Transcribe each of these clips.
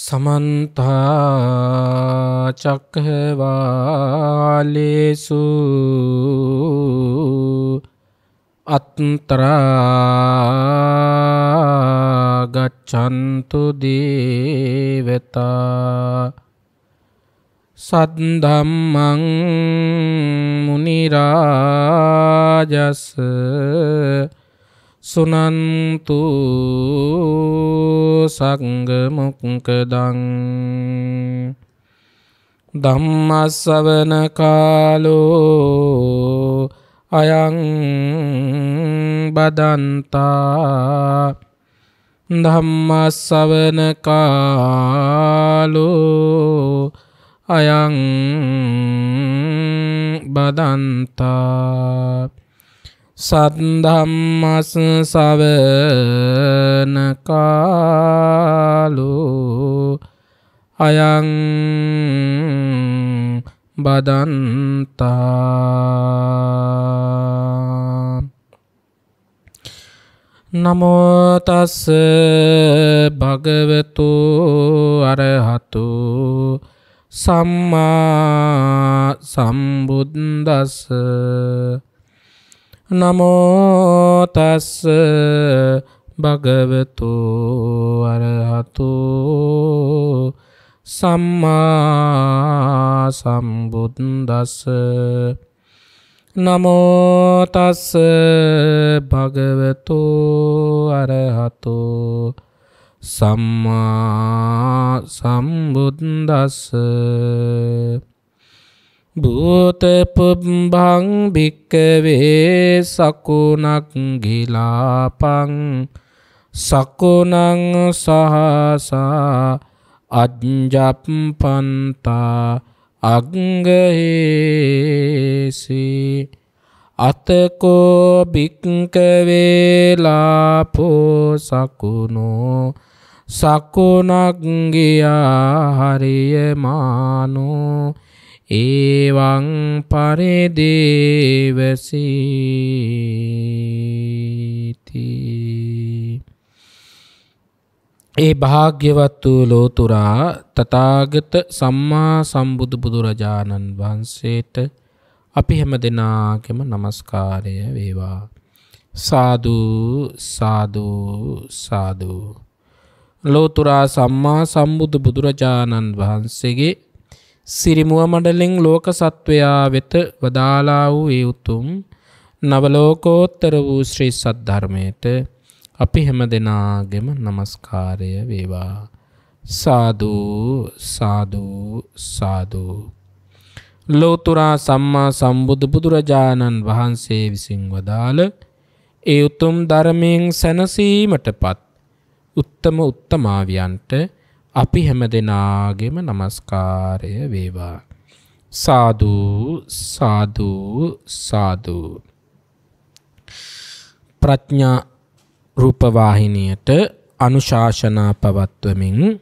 समन्ता चक्रवालेषु अन्तरा गच्छन्तु देवता सद्धम्मं मुनिराजस् सुनन्तु संगमुक्तदं धम्मश्रवण कालो अयं बदन्ता धम्मश्रवण कालो अयं बदन्ता सद्धम्मस् श्रवण कालो अयं बदन्ता नमो तस्स भगवतो अरहतो सम्मा सम्बुद्दस्स नमो तस्स भगवतो अरहतो सम्मा सम्बुद्दस्स नमो तस्स भगवतो अरहतो सम्मा सम्बुद्दस्स भूत पुब्भं भिक्कवे सकुनक गिलापं सकुनं सहसा अज्जपन्ता अग्गहेसि अतको भिक्कवे लापो सकुनो सकुनक गिया हरियमानो एवं परिदेवसीति ඒ භාග්‍යවත් වූ ලෝතුරා තථාගත සම්මා සම්බුදු බුදුරජාණන් වහන්සේට අපි හැම දෙනාගේම নমස්කාරය වේවා. සාදු සාදු සාදු. ලෝතුරා සම්මා සම්බුදු බුදුරජාණන් වහන්සේගේ සිරිමුව මඩලෙන් ලෝක සත්වයා වෙත වදාලා වූ ඒ උතුම් නවලෝකෝත්තර වූ ශ්‍රී සද්ධර්මයට අපි හැම දෙනාගේම নমස්කාරය වේවා. සාදු සාදු සාදු. ලෝතුරා සම්මා සම්බුදු බුදුරජාණන් වහන්සේ විසින් වදාළ ඒ උතුම් ධර්මයෙන් සැනසීමටපත් උත්තම උත්තමාවියන්ට අපි හැම දෙනාගේම নমස්කාරය වේවා. සාදු සාදු සාදු. ප්‍රඥා රූපවාහිනියට අනුශාසනා පවත්වමින්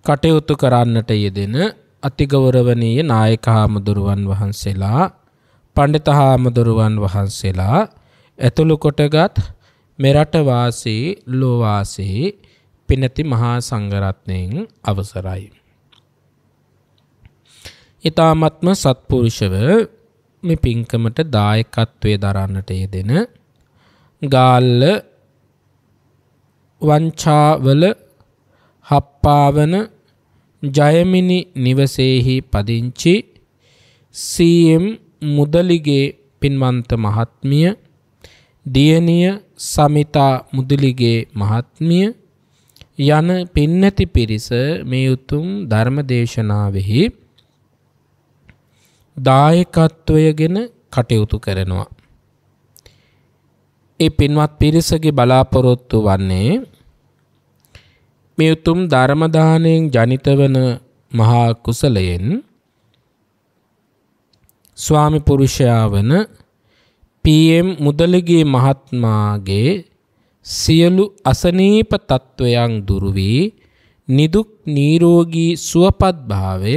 කටයුතු කරන්නට යෙදෙන අතිගෞරවනීය නායක හාමුදුරුවන් වහන්සේලා, පඬිත හාමුදුරුවන් වහන්සේලා ඇතුළු කොටගත් මෙරට වාසී ලෝවාසී පිනති මහා සංඝරත්නයෙන් අවසරයි. ඊ타මත්ම සත්පුරුෂව මේ පින්කමට දායකත්වයේ දරන්නට යෙදෙන ගාල්ල වංචාවල හප්පාවන ජයමිනි නිවසේහි පදිංචි සීඑම් මුදලිගේ පින්වන්ත මහත්මිය, දියණිය සමිතා මුදලිගේ මහත්මිය යන පින්නති පිරිස මේ උතුම් ධර්ම දේශනාවෙහි දායකත්වයගෙන කටයුතු කරනවා. ඒ පින්වත් පිරිසගේ බලාපොරොත්තු වන්නේ මේ උතුම් ධර්ම දාණයෙන් ජනිත වන මහා කුසලයෙන් ස්වාමි පුරුෂයා වන PM මුදලිගේ මහත්මයාගේ සියලු අසනීප තත්වයන් දුරු වී නිදුක් නිරෝගී සුවපත් භාවය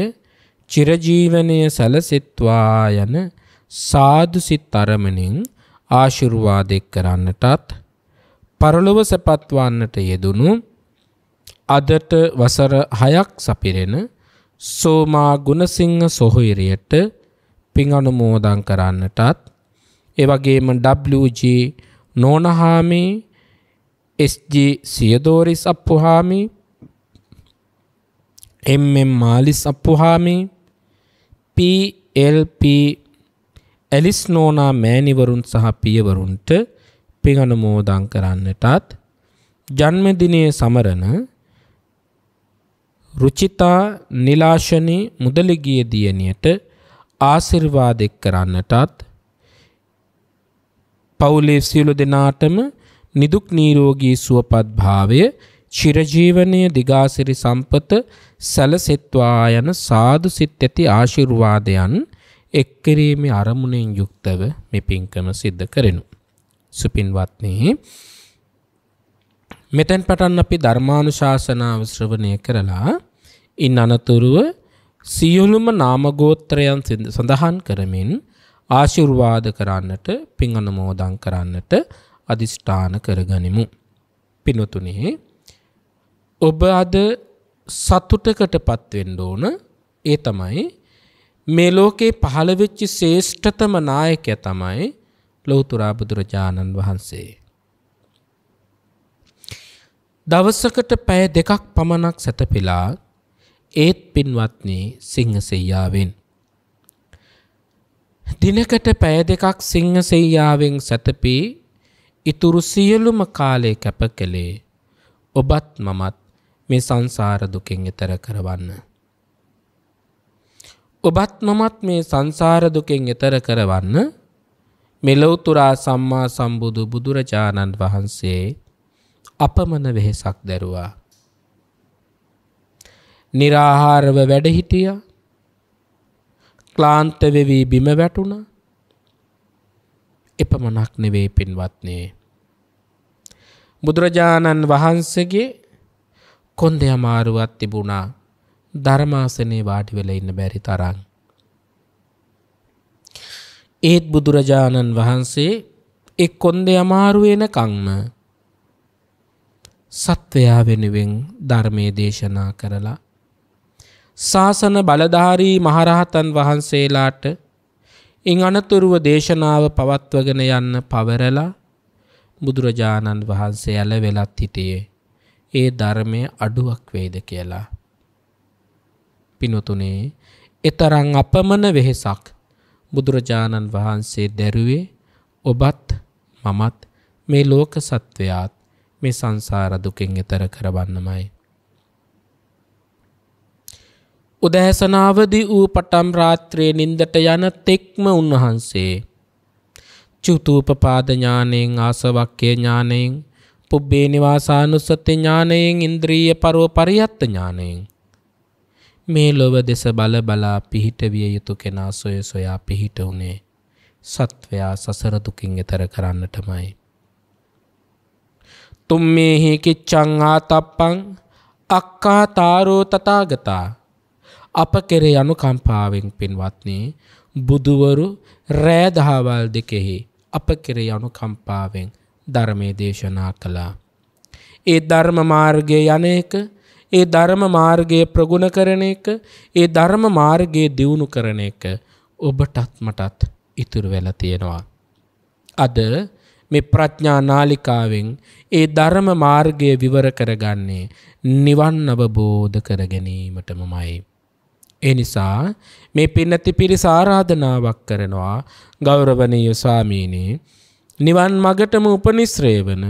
චිරජීවනයේ සැලසෙත්වා යන සාදු සිත් අරමුණින් ආශිර්වාද කරන්නටත් පරලොව සැපත් වන්නට යෙදුණු අදට වසර 6ක් සපිරෙන සෝමා ගුණසිංහ සොහොයුරියට පින් අනුමෝදන් කරන්නටත් ඒ වගේම WG Nonahami SG Siyadoris Appuhami MM Malis Appuhami PLP Alice Nona මෑණිවරුන් සහ පියවරුන්ට පින් අනුමෝදන් කරන්නටත් ජන්මදිනයේ සමරන රුචිතා නිලාශනී මුදලිගිය දියණියට ආශිර්වාද කරන්නටත් පවුලේ සියලු දෙනාටම නිදුක් නිරෝගී සුවපත් භාවය චිරජීවනයේ දිගාසිරි සම්පත සැලසෙත්වා යන සාදු සිත් ඇති ආශිර්වාදයන් එක්කිරීමේ අරමුණෙන් යුක්තව මේ පින්කම සිද්ධ කරනු. සුපින්වත්නි, මෙතෙන් පටන් අපි ධර්මානුශාසනාව ශ්‍රවණය කරලා ඉන් අනතුරුව සියලුම නාම ගෝත්‍රයන් සඳහන් කරමින් ආශිර්වාද කරන්නට පින් අනුමෝදන් කරන්නට අදිෂ්ඨාන කරගනිමු. පින්වතුනි, ඔබ අද සතුටකටපත් වෙන්න ඕන. ඒ තමයි මේ ලෝකේ පහළ වෙච්ච ශ්‍රේෂ්ඨතම නායකයා තමයි ලෞතර බුදුරජාණන් වහන්සේ. දවසකට පැය 2ක් පමණක් සැතපෙලා ඒත් පින්වත්නි සිංහසෙයියාවෙන් දිනකට පැය 2ක් සිංහසෙයියාවෙන් සැතපී ඉතුරු සියලුම කාලය කැප කළේ ඔබත් මමත් මේ සංසාර දුකෙන් එතර කරවන්න. ඔබත් මමත් මේ සංසාර දුකෙන් එතර කරවන්න මෙලොව්තුර සම්මා සම්බුදු බුදුරජාණන් වහන්සේ අපමණ වෙහෙසක් දැරුවා. निराहारව වැඩ හිටියා. ක්ලාන්ත වෙවි බිම වැටුණා. එපමණක් නෙවෙයි පින්වත්නි, බුදුරජාණන් වහන්සේගේ කොන්දේ අමාරුවක් තිබුණා. ධර්මාසනේ වාඩි වෙලා ඉන්න බැරි තරම්. ඒත් බුදුරජාණන් වහන්සේ ඒ කොන්දේ අමාරු වෙනකම්ම සත්වයා වෙනුවෙන් ධර්මයේ දේශනා කරලා ශාසන බලධාරී මහරහතන් වහන්සේලාට ඉන් අනතුරුව දේශනාව පවත්වගෙන යන්න පවරලා බුදුරජාණන් වහන්සේ ඇලවෙලත් හිටියේ ඒ ධර්මයේ අඩුවක් වේද කියලා. පින්වතුනි, ඊතරම් අපමණ වෙහෙසක් බුදුරජාණන් වහන්සේ දැරුවේ ඔබත් මමත් මේ ලෝක සත්වයාත් මේ සංසාර දුකෙන් එතර කරවන්නමයි. උදෑසනාවදී වූ පටම් රාත්‍රියේ නින්දට යන තෙක්ම උන්වහන්සේ චුතූපපාද ඥාණයෙන්, ආසවක්ඛ්‍ය ඥාණයෙන්, පුබ්බේ නිවාසානුස්සති ඥාණයෙන්, ඉන්ද්‍රිය පරෝපරියත්ත ඥාණයෙන් මේ ලොව දෙස බල බලා පිහිට විය යුතු කෙනා සොය සොයා පිහිට උනේ සත්වයා සසර දුකින් එතර කරන්නටමයි. තුම්මේහි කිච්ඡං ආතප්පං අක්ඛාතාරෝ තථාගතා. අප කෙරේ අනුකම්පාවෙන් පින්වත්නි, බුදුවරු රෑ දහවල් දෙකෙහි අප කෙරේ අනුකම්පාවෙන් ධර්මයේ දේශනා කළා. ඒ ධර්ම මාර්ගයේ යන්නේක, ඒ ධර්ම මාර්ගයේ ප්‍රගුණ කරන එක, ඒ ධර්ම මාර්ගයේ දියුණු කරන එක ඔබටත් මටත් ඉතුරු වෙලා තියෙනවා. අද මේ ප්‍රඥා නාලිකාවෙන් ඒ ධර්ම මාර්ගය විවර කරගන්නේ නිවන් අවබෝධ කර ගැනීමටමයි. ඒ නිසා මේ පින්නති පිරිස ආරාධනාවක් කරනවා, ගෞරවනීය ස්වාමීනි, නිවන් මගටම උපනිශ්‍රේ වන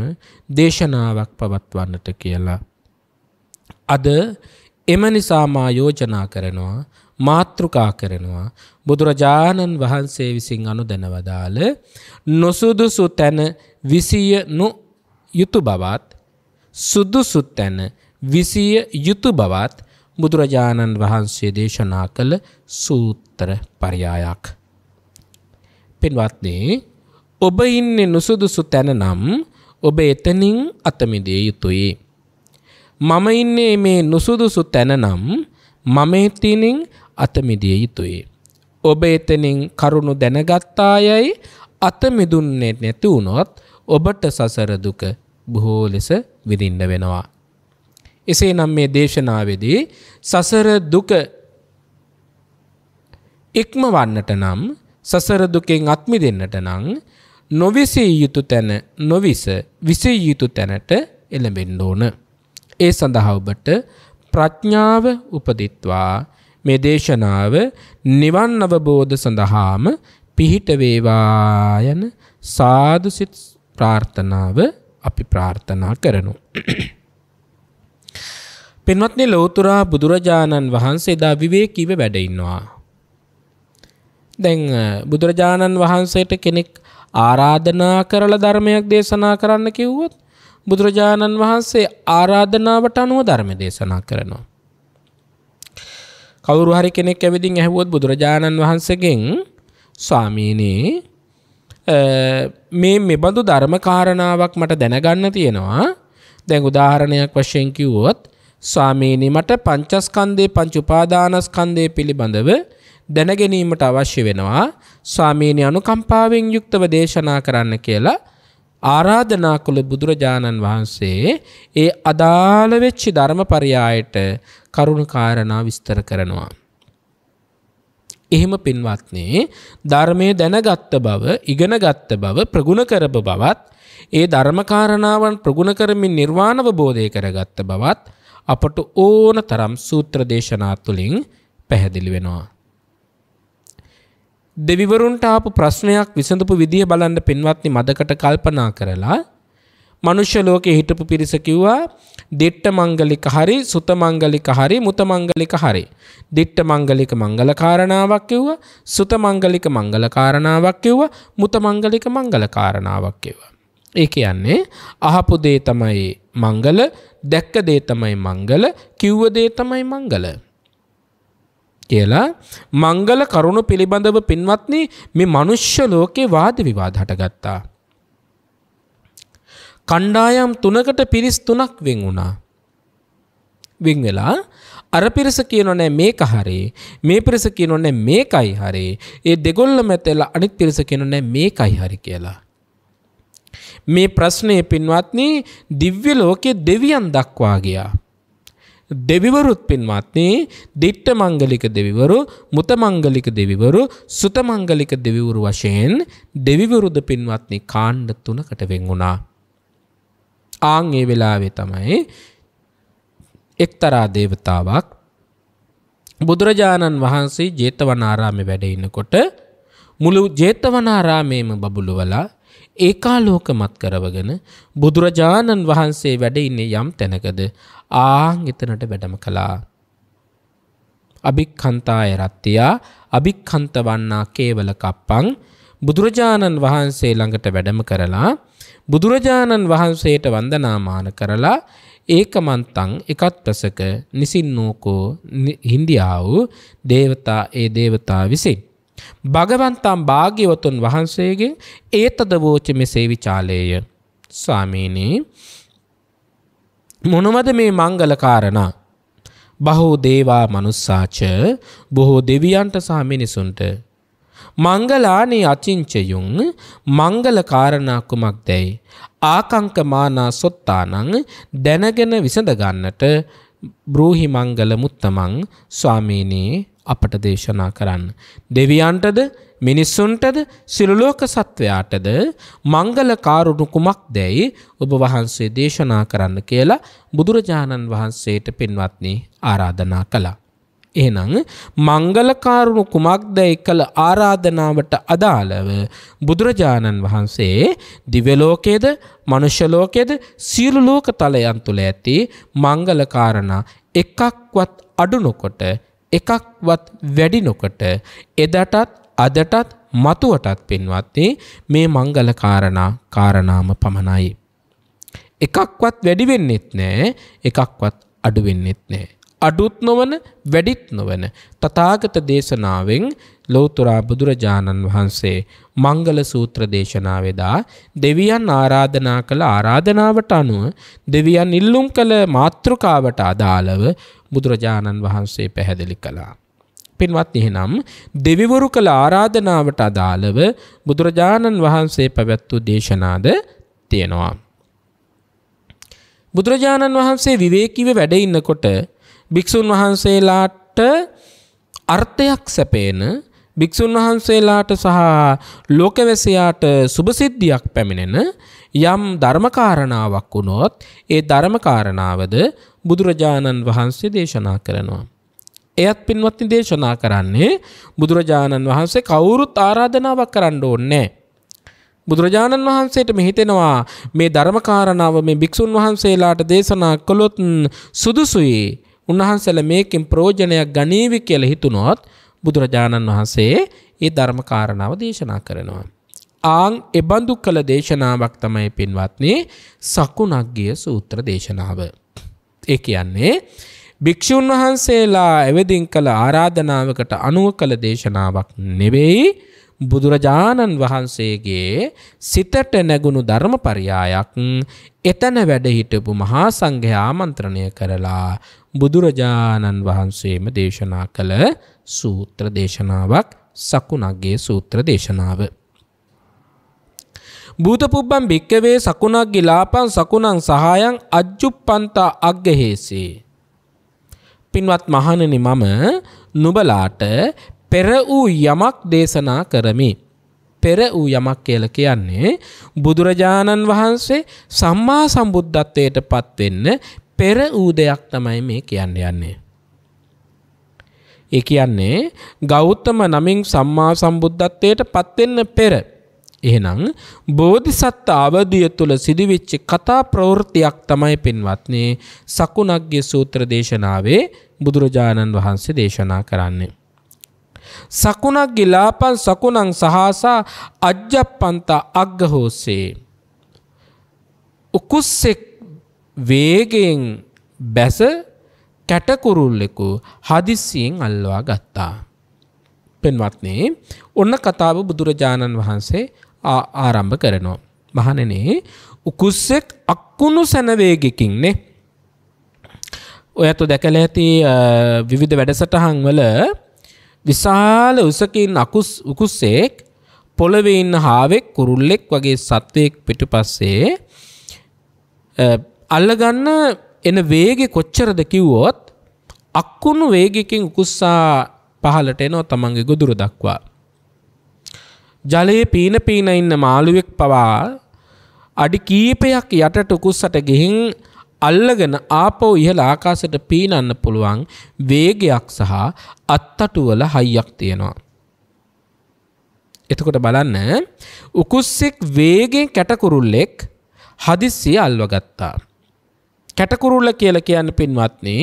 දේශනාවක් පවත්වන්නට කියලා. අද එම නිසා මා යෝජනා කරනවා, මාතෘකා කරනවා, බුදුරජාණන් වහන්සේ විසින් අනුදැන වදාළ නොසුදුසු තැන විසිය නො යුතු බවත් සුදුසු තැන විසිය යුතු බවත් බුදුරජාණන් වහන්සේ දේශනා කළ සූත්‍ර පරයායක්. පින්වත්නි, ඔබ ඉන්නේ නුසුදුසු තැන නම් ඔබ එතනින් අත මිදිය යුතුයි. මම ඉන්නේ මේ නුසුදුසු තැන නම් මම එතනින් අත මිදිය යුතුයි. ඔබ එතනින් කරුණු දැනගත්තායයි අත මිදුන්නේ නැති වුණොත් ඔබට සසර දුක බොහෝ ලෙස විඳින්න වෙනවා. එසේනම් මේ දේශනාවේදී සසර දුක ඉක්මවන්නට නම් සසර දුකෙන් අත් මිදෙන්නට නම් නොවිසිය යුතු තැන නොවිස විසිය යුතු තැනට එළඹෙන්න ඕන. ඒ සඳහා ඔබට ප්‍රඥාව උපදිත්වා මේ දේශනාව නිවන් අවබෝධ සඳහාම පිහිට වේවා යන සාදු සිත ප්‍රාර්ථනාව අපි ප්‍රාර්ථනා කරනු. පින්වත්නි, ලෞතර බුදුරජාණන් වහන්සේ දා විවේකීව වැඩ ඉන්නවා. දැන් බුදුරජාණන් වහන්සේට කෙනෙක් ආරාධනා කරලා ධර්මයක් දේශනා කරන්න කිව්වොත් බුදුරජාණන් වහන්සේ ආරාධනාවට අනුව ධර්ම දේශනා කරනවා. කවුරු හරි කෙනෙක් ඇවිදින් ඇහුවොත් බුදුරජාණන් වහන්සේගෙන් ස්වාමීනි මේ මෙබඳු ධර්ම කාරණාවක් මට දැනගන්න තියෙනවා. දැන් උදාහරණයක් වශයෙන් කිව්වොත් ස්වාමීනි මට පංචස්කන්ධේ පංච උපාදානස්කන්ධය පිළිබඳව දැනගැනීමට අවශ්‍ය වෙනවා. ස්වාමීනි අනුකම්පාවෙන් යුක්තව දේශනා කරන්න කියලා ආරාධනා කළ බුදුරජාණන් වහන්සේ ඒ අදාළ වෙච්ච ධර්මපරයයට කරුණු කාරණා විස්තර කරනවා. එහෙම පින්වත්නි, ධර්මයේ දැනගත් බව, ඉගෙනගත් බව, ප්‍රගුණ කරපු බවත්, ඒ ධර්මකාරණාවන් ප්‍රගුණ කරමින් නිර්වාණ අවබෝධය කරගත් බවත් අපට ඕන තරම් සූත්‍ර දේශනා තුළින් පැහැදිලි වෙනවා. දෙවිවරුන්ට ආපු ප්‍රශ්නයක් විසඳපු විදිය බලන්න පින්වත්නි, මදකට කල්පනා කරලා මනුෂ්‍ය ලෝකේ හිටපු පිරිස කිව්වා දිට්ඨ මංගලික හරි, සුත මංගලික හරි, මුත මංගලික හරි. දිට්ඨ මංගලික මංගල කාරණාවක් කිව්වා, සුත මංගලික මංගල කාරණාවක් කිව්වා, මුත මංගලික මංගල කාරණාවක් කිව්වා. ඒ කියන්නේ අහපු දේ තමයි මංගල, දැක්ක දේ තමයි මංගල, කිව්ව දේ තමයි මංගල කියලා මංගල කරුණු පිළිබඳව පින්වත්නි මේ මනුෂ්‍ය ලෝකේ වාද විවාද හටගත්තා. කණ්ඩායම් තුනකට පිරිස් තුනක් වෙන් වුණා. වෙන් වෙලා අර පිරිස කියනෝ නෑ මේක හරි, මේ පිරිස කියනෝ නෑ මේකයි හරි, ඒ දෙගොල්ල මැතලා අනිත් පිරිස කියනෝ නෑ මේකයි හරි කියලා. මේ ප්‍රශ්නේ පින්වත්නි දිව්‍ය ලෝකයේ දෙවියන් දක්වා ගියා. දෙවිවරුත් පින්වත්නි දිට්ඨ මංගලික දෙවිවරු, මුත මංගලික දෙවිවරු, සුත මංගලික දෙවිවරු වශයෙන් දෙවිවරුද පින්වත්නි කාණ්ඩ තුනකට වෙන් වුණා. ආන් ඒ වෙලාවේ තමයි එක්තරා දේවතාවක් බුදුරජාණන් වහන්සේ ජේතවනාරාමේ වැඩ ඉන්නකොට මුළු ජේතවනාරාමේම බබළුවලා ඒකාලෝකමත් කරවගෙන බුදුරජාණන් වහන්සේ වැඩ ඉන්නේ යම් තැනකද ආන් එතනට වැඩම කළා. අභික්ඛන්තාය රත්තියා අභික්ඛන්ත වන්නා කේවල කප්පං බුදුරජාණන් වහන්සේ ළඟට වැඩම කරලා බුදුරජාණන් වහන්සේට වන්දනාමාන කරලා ඒකමන්තං එකත්පසක නිසින්නෝකෝ හින්දියාවු දේවතා ඒ දේවතා විසින් භගවන්තම් භාග්‍යවතුන් වහන්සේගෙන් ඒතද වෝච මෙසේ විචාලේය. ස්වාමීනි මොනවද මේ මංගල කාරණා? බහෝ දේවා මනුස්සාච බොහෝ දෙවියන්ට සහ මිනිසුන්ට මංගලානි අචිංචයුන් මංගල කාරණා කුමක්දැයි ආකංකමානා සොත්තානං දැනගෙන විසඳ ගන්නට බ්‍රූහි මංගල මුත්තමං ස්වාමීනි අපට දේශනා කරන්න. දෙවියන්ටද මිනිස්සුන්ටද සියලු ලෝක සත්වයාටද මංගල කාරුණු කුමක්දැයි ඔබ වහන්සේ දේශනා කරන්න කියලා බුදුරජාණන් වහන්සේට පින්වත්නි ආරාධනා කළා. එහෙනම් මංගල කාරුණු කුමක්දැයි කළ ආරාධනාවට අදාළව බුදුරජාණන් වහන්සේ දිව්‍ය ලෝකයේද මනුෂ්‍ය ලෝකයේද සියලු ලෝක තලයන් තුල ඇති මංගල කාරණා එකක්වත් අඩු නොකොට එකක්වත් වැඩි නොකොට එදටත් අදටත් මතුවටත් පින්වත්නි මේ මංගල කාරණාම පමණයි. එකක්වත් වැඩි වෙන්නෙත් නැහැ, එකක්වත් අඩු වෙන්නෙත් නැහැ. අඩුත් නොවන වැඩිත් නොවන තථාගත දේශනාවෙන් ලෞතර බුදුරජාණන් වහන්සේ මංගල සූත්‍ර දේශනාවේදා දෙවියන් ආරාධනා කළ ආරාධනාවට අනුව දෙවියන් ඉල්ලුම් කළ මාතෘකාවට අදාළව බුදුරජාණන් වහන්සේ පැහැදිලි කළා. පින්වත්නි එහෙනම් දෙවිවරු කළ ආරාධනාවට අදාළව බුදුරජාණන් වහන්සේ පැවැත් වූ දේශනාද තියෙනවා. බුදුරජාණන් වහන්සේ විවේකීව වැඩ ඉන්නකොට භික්ෂුන් වහන්සේලාට අර්ථයක් සැපේන භික්ෂුන් වහන්සේලාට සහ ලෝකවැසියාට සුභසිද්ධියක් පැමිණෙන යම් ධර්මකාරණාවක් වුණොත් ඒ ධර්මකාරණාවද බුදුරජාණන් වහන්සේ දේශනා කරනවා. එයත් පින්වත්නි දේශනා කරන්නේ බුදුරජාණන් වහන්සේ කවුරුත් ආරාධනාවක් කරන්න ඕනේ නැහැ. බුදුරජාණන් වහන්සේට මෙහිතෙනවා මේ ධර්මකාරණාව මේ භික්ෂුන් වහන්සේලාට දේශනා කළොත් සුදුසුයි. උන්වහන්සේලා මේකෙන් ප්‍රයෝජනයක් ගනීවි කියලා හිතුනොත් බුදුරජාණන් වහන්සේ ඒ ධර්මකාරණාව දේශනා කරනවා. ආන් එබඳු කළ දේශනාවක් තමයි පින්වත්නි සකුණග්ගිය සූත්‍ර දේශනාව. ඒ කියන්නේ භික්ෂුන් වහන්සේලා එවෙදින් කළ ආරාධනාවකට අනුව කළ දේශනාවක් නෙවෙයි, බුදුරජාණන් වහන්සේගේ සිතට නැගුණු ධර්මපරයායක් එතන වැඩ හිටපු මහා සංඝයා ආමන්ත්‍රණය කරලා බුදුරජාණන් වහන්සේම දේශනා කළ සූත්‍ර දේශනාවක් සකුණග්ගිය සූත්‍ර දේශනාව. භූතපුබ්බං භික්කවේ සකුණග්ගි ලාපං සකුණං සහායං අජ්ජුප්පන්තා අග්ගහේසේ. පින්වත් මහණෙනි, මම නුඹලාට පෙර වූ යමක් දේශනා කරමි. පෙර වූ යමක් කියලා කියන්නේ බුදුරජාණන් වහන්සේ සම්මා සම්බුද්ධත්වයට පත් වෙන්න පෙර වූ දෙයක් තමයි මේ කියන්නේ. ඒ කියන්නේ ගෞතම නමින් සම්මා සම්බුද්ධත්වයට පත් වෙන්න පෙර. එහෙනම් බෝධිසත්ව අවධිය තුල සිදුවෙච්ච කතා ප්‍රවෘත්තියක් තමයි පින්වත්නි සකුණග්ගිය සූත්‍ර දේශනාවේ බුදුරජාණන් වහන්සේ දේශනා කරන්නේ. සකුණග්ගි ලාපං සකුණං සහසා අජ්ජප්පන්තා අග්ගහෝසේ. උකුස්සෙක් වේගයෙන් බැස කැටකුරුල්ලෙකු හදිස්සියෙන් අල්වා ගත්තා. පින්වත්නි ඔන්න කතාව බුදුරජාණන් වහන්සේ ආරම්භ කරනවා. මහණෙනි, උකුස්සෙක් අක්කුණු සැන වේගකින් නේ. ඔයත් දැකලා ඇති විවිධ වැඩසටහන් වල විශාල උසකින් උකුස්සෙක් පොළවේ ඉන්න හාවෙක් කුරුල්ලෙක් වගේ සත්වයෙක් පිටුපස්සේ අල්ලගන්න එන වේගෙ කොච්චරද කිව්වොත් අක්කුණු වේගකින් උකුස්සා පහලට එනවා තමන්ගේ ගොදුර දක්වා. ජලයේ පීන පීන ඉන්න මාළුවෙක් පවා අඩි කීපයක් යටට උකුස්සට ගිහින් අල්ලගෙන ආපහු ඉහළ ආකාශයට පීනන්න පුළුවන් වේගයක් සහ අත්තටු වල හයියක් තියෙනවා. එතකොට බලන්න, උකුස්සෙක් වේගෙන් කැටකුරුල්ලෙක් හදිස්සිය අල්ව ගත්තා. කැටකුරුල්ල කියලා කියන්නේ පින්වත්නි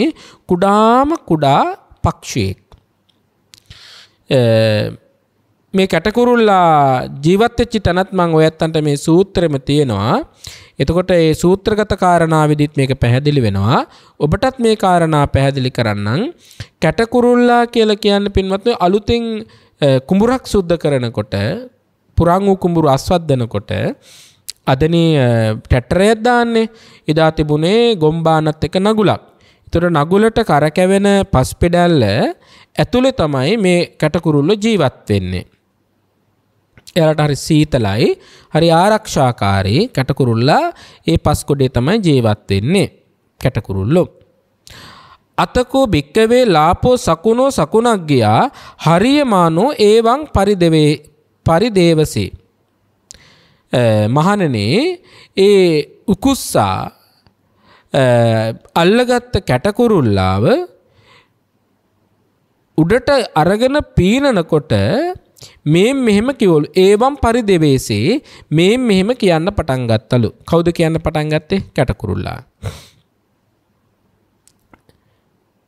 කුඩාම කුඩා පක්ෂියෙක්. මේ කැටකුරුල්ලා ජීවත් වෙච්ච තැනත් මම ඔයත්තන්ට මේ සූත්‍රෙම තියෙනවා. එතකොට මේ සූත්‍රගත කාරණාවෙදිත් මේක පැහැදිලි වෙනවා. ඔබටත් මේ කාරණා පැහැදිලි කරන්නම්. කැටකුරුල්ලා කියලා කියන්නේ පින්වත්නි අලුතෙන් කුඹුරක් සුද්ධ කරනකොට පුරන් වූ කුඹුරු අස්වද්දනකොට අදනේ ටැටරයක් දාන්නේ. එදා තිබුණේ ගොම්බානත් එක නගුලක්. ඒතර නගුලට කරකැවෙන පස් පෙඩැල්ල ඇතුලේ තමයි මේ කැටකුරුල්ල ජීවත් වෙන්නේ. එයාලට හරි සීතලයි, හරි ආරක්ෂාකාරී කැටකුරුල්ලා ඒ පස් කොටේ තමයි ජීවත් වෙන්නේ කැටකුරුල්ලෝ. අතකෝ භික්කවේ ලාපෝ සකුණෝ සකුණග්ගියා හරියමානෝ ඒවං පරිදේවසේ. මහණෙනි, ඒ උකුස්සා අල්ලගත්ත කැටකුරුල්ලාව උඩට අරගෙන පීනනකොට මේ මෙහෙම කිව්වලු. ඒවම් පරිදේවසේ මේ මෙහෙම කියන්න පටන් ගත්තලු. කවුද කියන්න පටන් ගත්තේ? කැටකුරුල්ලා.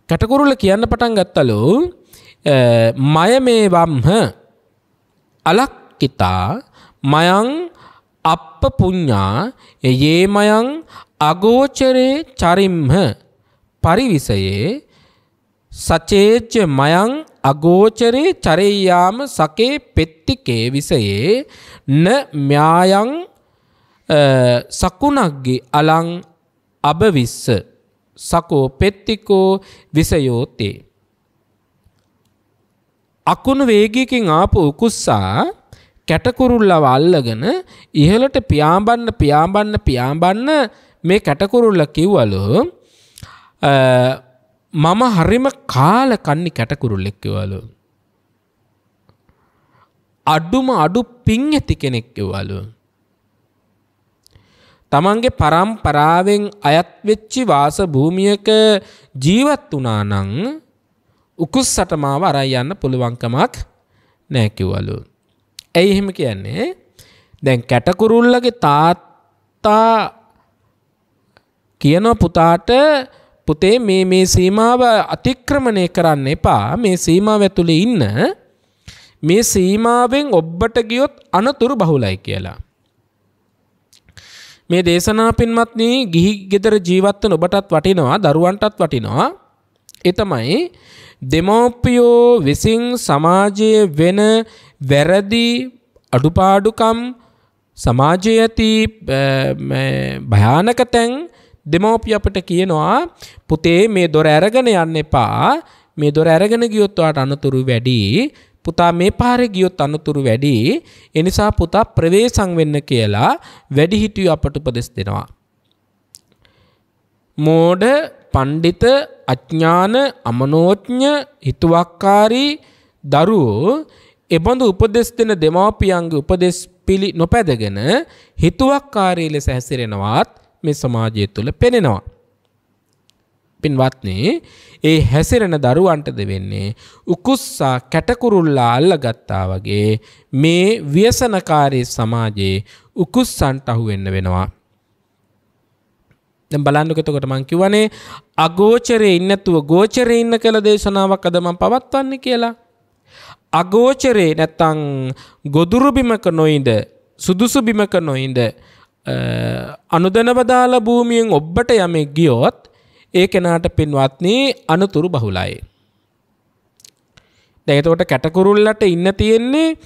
කැටකුරුල්ල කියන්න පටන් ගත්තලු මය මේ වම්හ අලක්කිතා මයං අප්ප පුඤ්ඤා යේ මයං අගෝචරේ චරිම්හ පරිවිසයේ සචේච්ච මයං අගෝචරේ චරේයාම සකේ පෙත්තිකේ විසයේ න ම්‍යායං සකුණග්ගේ අලං අබවිස්ස සකෝ පෙත්තිකෝ විසයෝතේ. අකුණු වේගයකින් ආපු උකුස්සා කැටකුරුල්ලව අල්ලගෙන ඉහළට පියාඹන්න මේ කැටකුරුල්ල කිව්වලු මම හරිම කාල කන්නි කැටකුරුල්ලෙක් කිව්වලු. අඩු පිං ඇති කෙනෙක් කිව්වලු. තමන්ගේ පරම්පරාවෙන් අයත් වෙච්චි වාස භූමියක ජීවත් වුණා නම් උකුස්සට මාව අරන් යන්න පුළුවන්කමක් නැහැ කිව්වලු. ඇයි එහෙම කියන්නේ? දැන් කැටකුරුල්ලගේ තාත්තා කියන පුතාට පුතේ මේ සීමාව අතික්‍රමණය කරන්න එපා. මේ සීමාව ඇතුලේ ඉන්න. මේ සීමාවෙන් ඔබට ගියොත් අනතුරු බහුලයි කියලා. මේ දේශනා පින්වත්නි ගිහි ගෙදර ජීවත් වෙන ඔබටත් වටිනවා, දරුවන්ටත් වටිනවා. ඒ තමයි දෙමෝපියෝ විසින් සමාජයේ වෙන වැරදි අඩුපාඩුකම් සමාජයේ ඇති භයානක තැන් දෙමෝපිය අපිට කියනවා පුතේ මේ දොර අරගෙන යන්න එපා. මේ දොර අරගෙන ගියොත් ඔයාට අනතුරු වැඩි. පුතා මේ පාරේ ගියොත් අනතුරු වැඩි. ඒ නිසා පුතා ප්‍රවේශම් වෙන්න කියලා වැඩිහිටියෝ අපට උපදෙස් දෙනවා. මෝඩ, පණ්ඩිත, අඥාන, අමනෝඥ, හිතුවක්කාරී දරුවෝ එබඳු උපදෙස් දෙන දෙමාපියන්ගේ උපදෙස් පිළි නොපැදගෙන හිතුවක්කාරී ලෙස හැසිරෙනවත් මේ සමාජය තුළ පෙනෙනවා. පින්වත්නි, ඒ හැසිරෙන දරුවන්ටද වෙන්නේ උකුස්සා කැටකුරුල්ලා අල්ලගත්තා වගේ මේ ව්‍යසනකාරී සමාජයේ උකුස්සන්ට අහු වෙන්න වෙනවා. දැන් බලන්නකො එතකොට මං කියවනේ අගෝචරේ ඉන්නේ නැතුව ගෝචරේ ඉන්න කියලා දේශනාවක් අද මම පවත්වන්නේ කියලා. අගෝචරේ නැත්තම් ගොදුරු බිමක නොඉඳ සුදුසු බිමක නොඉඳ අනුදැනව දාලා භූමියෙන් ඔබට යමෙක් ගියොත් ඒ කෙනාට පින්වත්නි අනතුරු බහුලයි. දැන් එතකොට කැටකුරුල්ලට ඉන්න තියෙන්නේ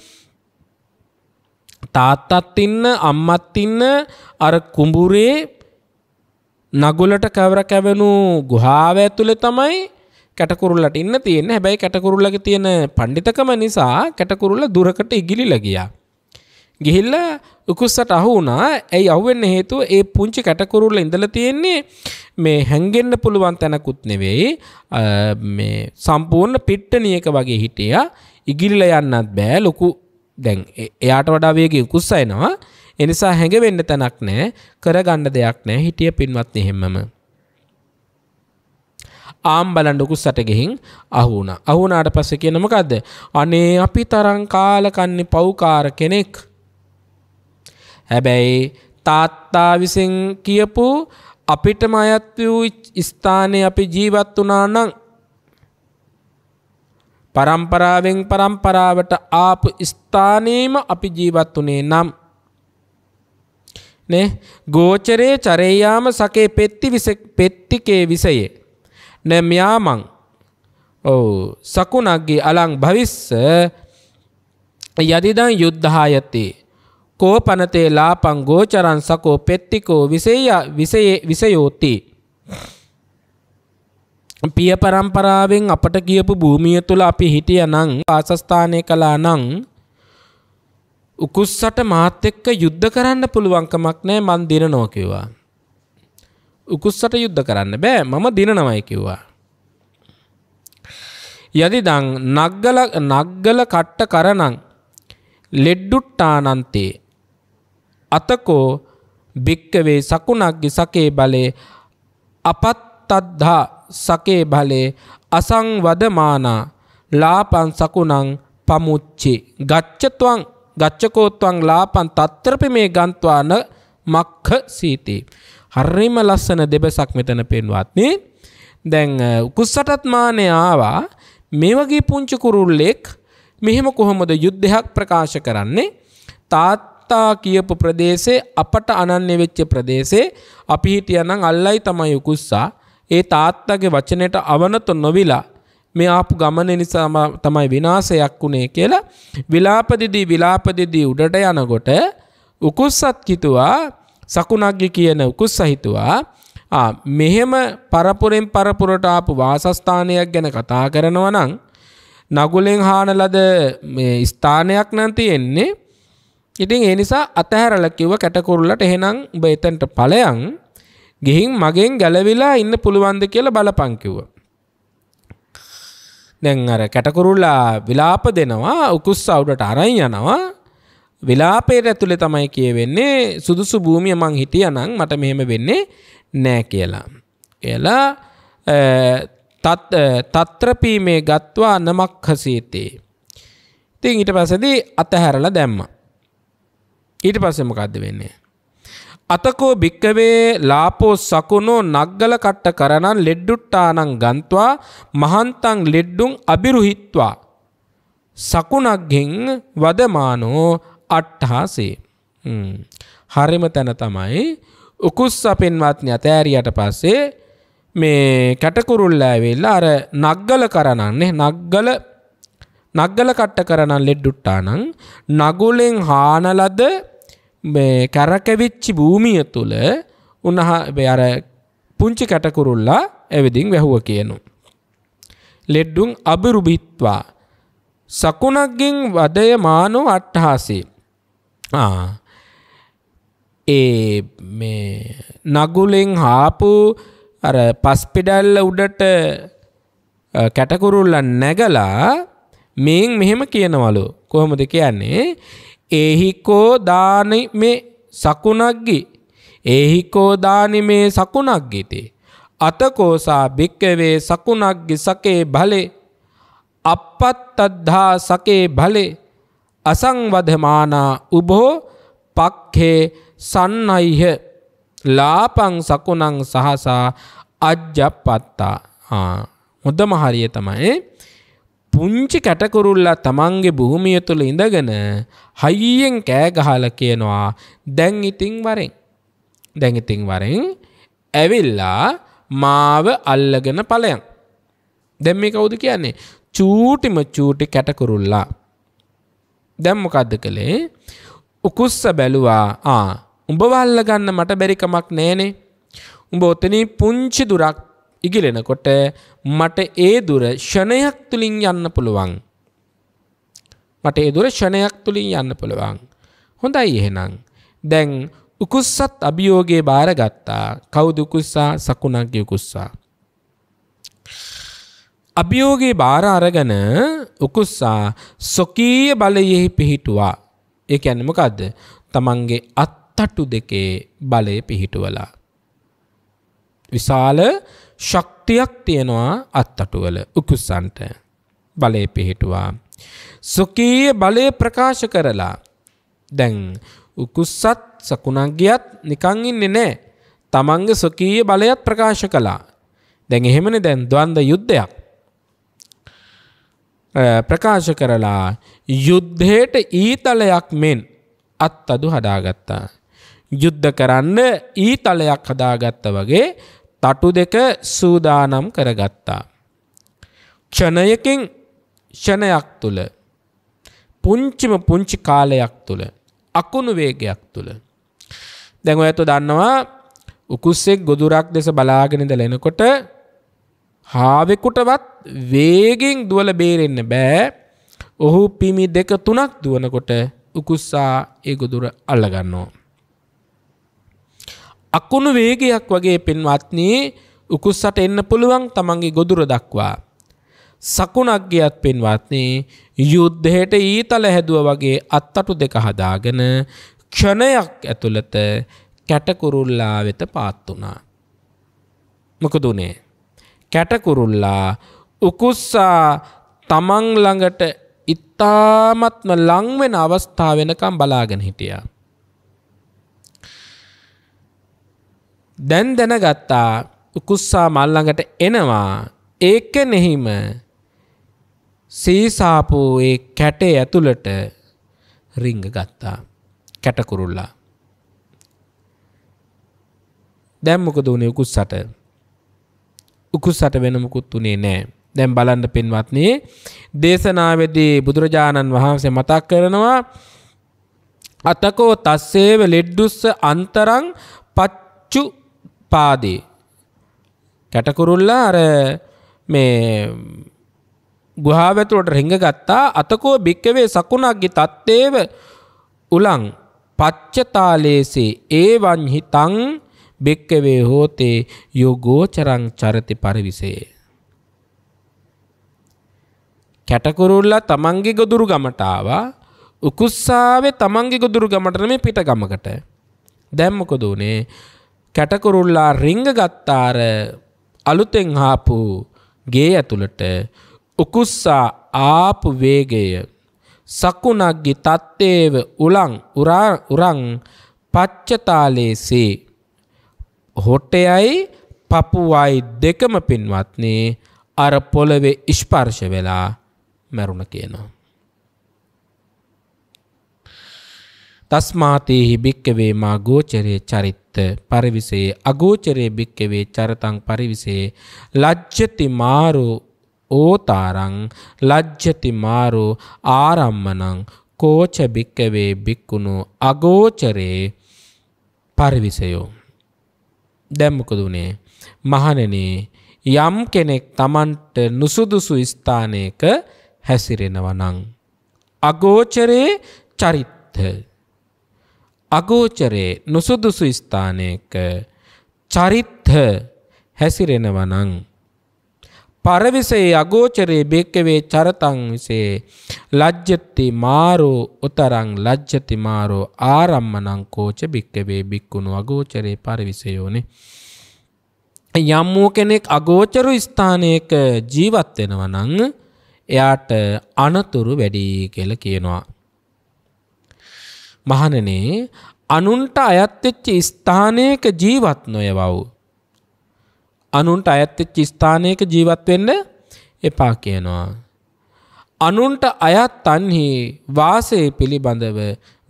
තාත්තත් ඉන්න අම්මත් ඉන්න අර කුඹුරේ නගුලට කවර කැවෙනු ගුහාව ඇතුලේ තමයි කැටකුරුල්ලට ඉන්න තියෙන්නේ. හැබැයි කැටකුරුල්ලගේ තියෙන පඬිතකම නිසා කැටකුරුල්ල දුරකට ඉගිලිලා ගියා. ගිහිල්ලා උකුස්සට අහු වුණා. ඇයි අහු වෙන්න හේතුව ඒ පුංචි කැටකුරුල්ල ඉඳලා තියෙන්නේ මේ හැංගෙන්න පුළුවන් තැනකුත් නෙවෙයි. මේ සම්පූර්ණ පිට්ටනියක වගේ හිටියා. ඉගිලිලා යන්නත් බෑ. ලොකු දැන් එයාට වඩා වේගයෙන් උකුස්ස එනවා. ඒ නිසා හැංගෙන්න තැනක් නැහැ. කරගන්න දෙයක් නැහැ. හිටිය පින්වත්නි හැමම. ආම් බලන්න උකුස්සට ගිහින් අහු වුණා. අහු වුණාට පස්සේ කියන මොකද්ද? අනේ අපි තරම් කාලකන්ණි පව්කාර කෙනෙක්. හැබැයි තාත්තා විසින් කියපු අපිටම අයත් වූ ස්ථානයේ අපි ජීවත් වුණා නම් පරම්පරාවෙන් පරම්පරාවට ආපු ස්ථානයේම අපි ජීවත් වුණේ නම් නේ ගෝචරේ චරේයාම සකේ පෙත්තිකේ විසයේ නම්යාමං සකුණග්ගේ අලං භවිස්ස යදිදං යුද්ධායති කෝපනතේ ලාපං ගෝචරං සකෝ පෙත්තිකෝ විසයෝති. පිය පරම්පරාවෙන් අපට කියපු භූමිය තුල අපි හිටියනම් වාසස්ථානය කළා නම් උකුස්සට මාත් එක්ක යුද්ධ කරන්න පුළුවන් කමක් නැහැ. මං දිනනවා කිව්වා. උකුස්සට යුද්ධ කරන්න බෑ, මම දිනනවයි කිව්වා. යදිදං නග්ගල කට්ට කරණං ලෙඩ්ඩුට්ටානන්තේ අතකෝ භික්කවේ සකුණග්ගි සකේ බලේ අපත්තද්ධා සකේ බලේ අසංවදමානා ලාපං සකුණං පමුච්චි ගච්ඡත්වං ගච්ඡකෝත්වං ලාපං තත්‍රපි මේ ගන්්වාන මක්ඛ සීති. හරිම ලස්සන දෙබසක් මෙතන පෙන්වත්නි. දැන් උකුස්සටත් මානේ ආවා. මේ වගේ පුංචි කුරුල්ලෙක් මෙහෙම කොහොමද යුද්ධයක් ප්‍රකාශ කරන්නේ? තාත්තා කියපු ප්‍රදේශේ අපට අනන්‍ය වෙච්ච ප්‍රදේශේ අපි හිටියනම් අල්ලයි තමයි උකුස්සා. ඒ තාත්තගේ වචනයට අවනත නොවිලා මේ ආපු ගමන නිසා තමයි විනාශයක් වුණේ කියලා විලාපදිදී උඩට යනකොට උකුස්සත් හිතුවා සකුණක්ගේ කියන උකුස්ස හිතුවා මෙහෙම පරපුරෙන් පරපුරට ආපු වාසස්ථානයක් ගැන කතා කරනවා නම් නගුලෙන් හාන ලද මේ ස්ථානයක් නම් තියෙන්නේ. ඉතින් ඒ නිසා අතහැරලා කිව්ව කැටකුරුල්ලට එහෙනම් ඔබ එතනට ඵලයන් ගිහින් මගෙන් ගැලවිලා ඉන්න පුළුවන්ද කියලා බලපන් කිව්වා. දැන් අර කැටකුරුල්ලා විලාප දෙනවා උකුස්සා උඩට අරන් යනවා. විලාපයට ඇතුලේ තමයි කියවෙන්නේ සුදුසු භූමිය මං හිටියානම් මට මෙහෙම වෙන්නේ නෑ කියලා. එලා තත්‍රපීමේ ගත්වා නමක්ඛසීතේ. ඉතින් ඊට පස්සේදී අතහැරලා දැම්මා. ඊට පස්සේ මොකද්ද වෙන්නේ? අතකෝ භික්කවේ ලාපෝ සකුණෝ නග්ගල කට්ට කරනන් ලෙඩ්ඩුට්ටානං ගන්ත්වා මහන්තං ලෙඩ්ඩුන් අබිරුහිත්වා සකුණක්ගෙන් වදමානෝ අට්ඨාසේ. හරිම තැන තමයි උකුස්ස පෙන්වත්නි අතෑරියට පස්සේ මේ කැටකුරුල්ලා ඇවිල්ලා අර නග්ගල කරනන්නේ නග්ගල කට්ට කරනන් ලෙඩ්ඩුට්ටානං නගුලෙන් හානලද මේ කැරකෙවිච්ච භූමිය තුල අර පුංචි කැටකුරුල්ලා එවිදින් වැහුව කියනු. ලෙඩ්ඩුන් අබිරුබිත්වා සකුණක්ගෙන් වදය මානෝ අට්ඨාසේ. ඒ මේ නගුලෙන් හාපු අර පස්පිඩල්ල උඩට කැටකුරුල්ලා නැගලා මේන් මෙහෙම කියනවලු. කොහොමද කියන්නේ? ඒහිකෝ දානි මේ සකුණක්ගි ඒහිකෝ දානි මේ සකුණක්ගිතේ අතකෝසා භික්කවේ සකුණක්ගි සකේ බලේ අපත්තද්ධා සකේ බලේ අසංවධමානා උභෝ පක්ඛේ සන්නයිහ ලාපං සකුණං සහසා අජ්ජප්පත්තා. හොඳම හරිය තමයි පුංචි කැටකුරුල්ලා තමන්ගේ භූමිය තුල ඉඳගෙන හයියෙන් කෑ ගහලා කියනවා දැන් ඉතින් වරෙන් ඇවිල්ලා මාව අල්ලගෙන ඵලයන්. දැන් මේ කවුද කියන්නේ? චූටිම චූටි කැටකුරුල්ලා. දැන් මොකද්ද කළේ? උකුස්ස බැලුවා උඹ වල්ල ගන්න මට බැරි කමක් නෑනේ. උඹ ඔතනින් පුංචි දුරක් ඉගිලෙනකොට මට ඒ දුර ෂණයක් තුලින් යන්න පුළුවන්. හොඳයි එහෙනම්. දැන් උකුස්සත් අභියෝගේ බාරගත්තා. කවුද උකුස්සා? සකුණක්ගේ උකුස්සා. අභියෝගේ බාර අරගෙන උකුස්සා සොකීය බලයෙහි පිහිටුවා. ඒ කියන්නේ මොකද්ද? තමන්ගේ අත්තටු දෙකේ බලය පිහිටුවලා. විශාල ශක්තියක් තියෙනවා අත්තටුවල උකුස්සන්ට. බලය පිහිටුවා. සොකීය බලය ප්‍රකාශ කරලා. දැන් උකුස්සත් සකුණක්ගියත් නිකන් ඉන්නේ නැහැ. තමන්ගේ සොකීය බලයත් ප්‍රකාශ කළා. දැන් එහෙමනේ දැන් ද්වන්ද යුද්ධයක් ප්‍රකාශ කරලා යුද්ධයට ඊතලයක් මෙන් අත්තදු හදාගත්තා. යුද්ධ කරන්න ඊතලයක් හදාගත්තා වගේ තටු දෙක සූදානම් කරගත්තා. ක්ෂණයක් තුල පුංචි කාලයක් තුල අකුණු වේගයක් තුල දැන් ඔයත් දන්නවා උකුස්සෙක් ගොදුරක් දෙස බලාගෙන ඉඳලා එනකොට හාවෙකුටවත් වේගෙන් දුවල බේරෙන්න බෑ. ඔහු පිමි 2-3ක් දුවනකොට උකුස්සා ඒ ගොදුර අල්ල ගන්නවා. අකුණු වේගයක් වගේ පින්වත්නි උකුස්සට එන්න පුළුවන් තමන්ගේ ගොදුර දක්වා. සකුණක් ගියත් පින්වත්නි යුද්ධයට ඊතල හැදුවා වගේ අත්තටු දෙක හදාගෙන ක්ෂණයක් ඇතුළත කැටකුරුල්ලා වෙත පාත් වුණා. මොකද උනේ? කැටකුරුල්ලා උකුස්සා තමන් ළඟට ඉතාමත්ම ලං වෙන අවස්ථාව වෙනකම් බලාගෙන හිටියා. දැන් දැනගත්තා උකුස්සා මල් ළඟට එනවා. ඒක නෙහිම සීසාපු ඒ කැටේ ඇතුළට රිංග ගත්තා කැටකුරුල්ලා. දැන් මොකද උනේ උකුස්සට? උකුස්සට වෙන මොකුත් උනේ නැහැ. දැන් බලන්න පින්වත්නි, දේශනාවේදී බුදුරජාණන් වහන්සේ මතක් කරනවා අතකෝ තස්සේව ලෙඩ්ඩුස්ස අන්තරං පච්චු පාදේ. කැටකුරුල්ලා අර මේ ගුහාව ඇතුළට රිංග ගත්තා. අතකෝ භික්කවේ සකුණක්ගේ තත්තේව උලං පච්චතාලේසේ ඒවං හිතං භික්කවේ හෝතේ යෝගෝචරං චරති පරිවිසේ. කැටකුරුල්ලා තමන්ගේ ගොදුරු ගමට ආවා. උකුස්සාවේ තමන්ගේ ගොදුරු ගමට නෙමෙයි පිට ගමකට. දැන් මොකද උනේ? කැටකුරුල්ලා රිංග ගත්තාර අලුතෙන් ආපු ගේ ඇතුළට උකුස්සා ආපු වේගය සකුණක්ගේ තත්තේව උලං උරං පච්චතාලේසේ හොටයයි පපුවයි දෙකම පින්වත්නි අර පොළවේ ස්පර්ශ වෙලා මැරුණ කියනවා. තස්මාතේහි භික්කවේ මා ගෝචරේ චරිත්ත පරිවිසේ අගෝචරේ භික්කවේ චරතං පරිවිසේ ලජ්ජති මාරෝ ඕතාරං ලජ්ජති මාරෝ ආරම්මනං කෝච භික්කවේ භික්කුණු අගෝචරේ පරිවිසයෝ. දැන් මොකද උනේ? මහණෙනි, යම් කෙනෙක් Tamanට නුසුදුසු ස්ථානයක හැසිරෙනවා නම් අගෝචරේ චරිත්ත, අගෝචරේ නුසුදුසු ස්ථානයක චරිත්ත හැසිරෙනවා නම් පරවිසේ අගෝචරේ භික්කවේ චරතං විසේ ලජ්ජති මාරෝ උතරං ලජ්ජති මාරෝ ආරම්මනං කෝච භික්කවේ භික්කුණු අගෝචරේ පරිවිසයෝනේ. යම් වූ කෙනෙක් අගෝචර ස්ථානයක ජීවත් වෙනවා නම් එයාට අනතුරු වැඩි කියලා කියනවා. මහණෙනි, අනුන්ට අයත් වෙච්ච ස්ථානයක ජීවත් නොයවව්. අනුන්ට අයත් වෙච්ච ස්ථානයක ජීවත් වෙන්න එපා කියනවා. අනුන්ට අයත් තන්හි වාසය පිළිබඳව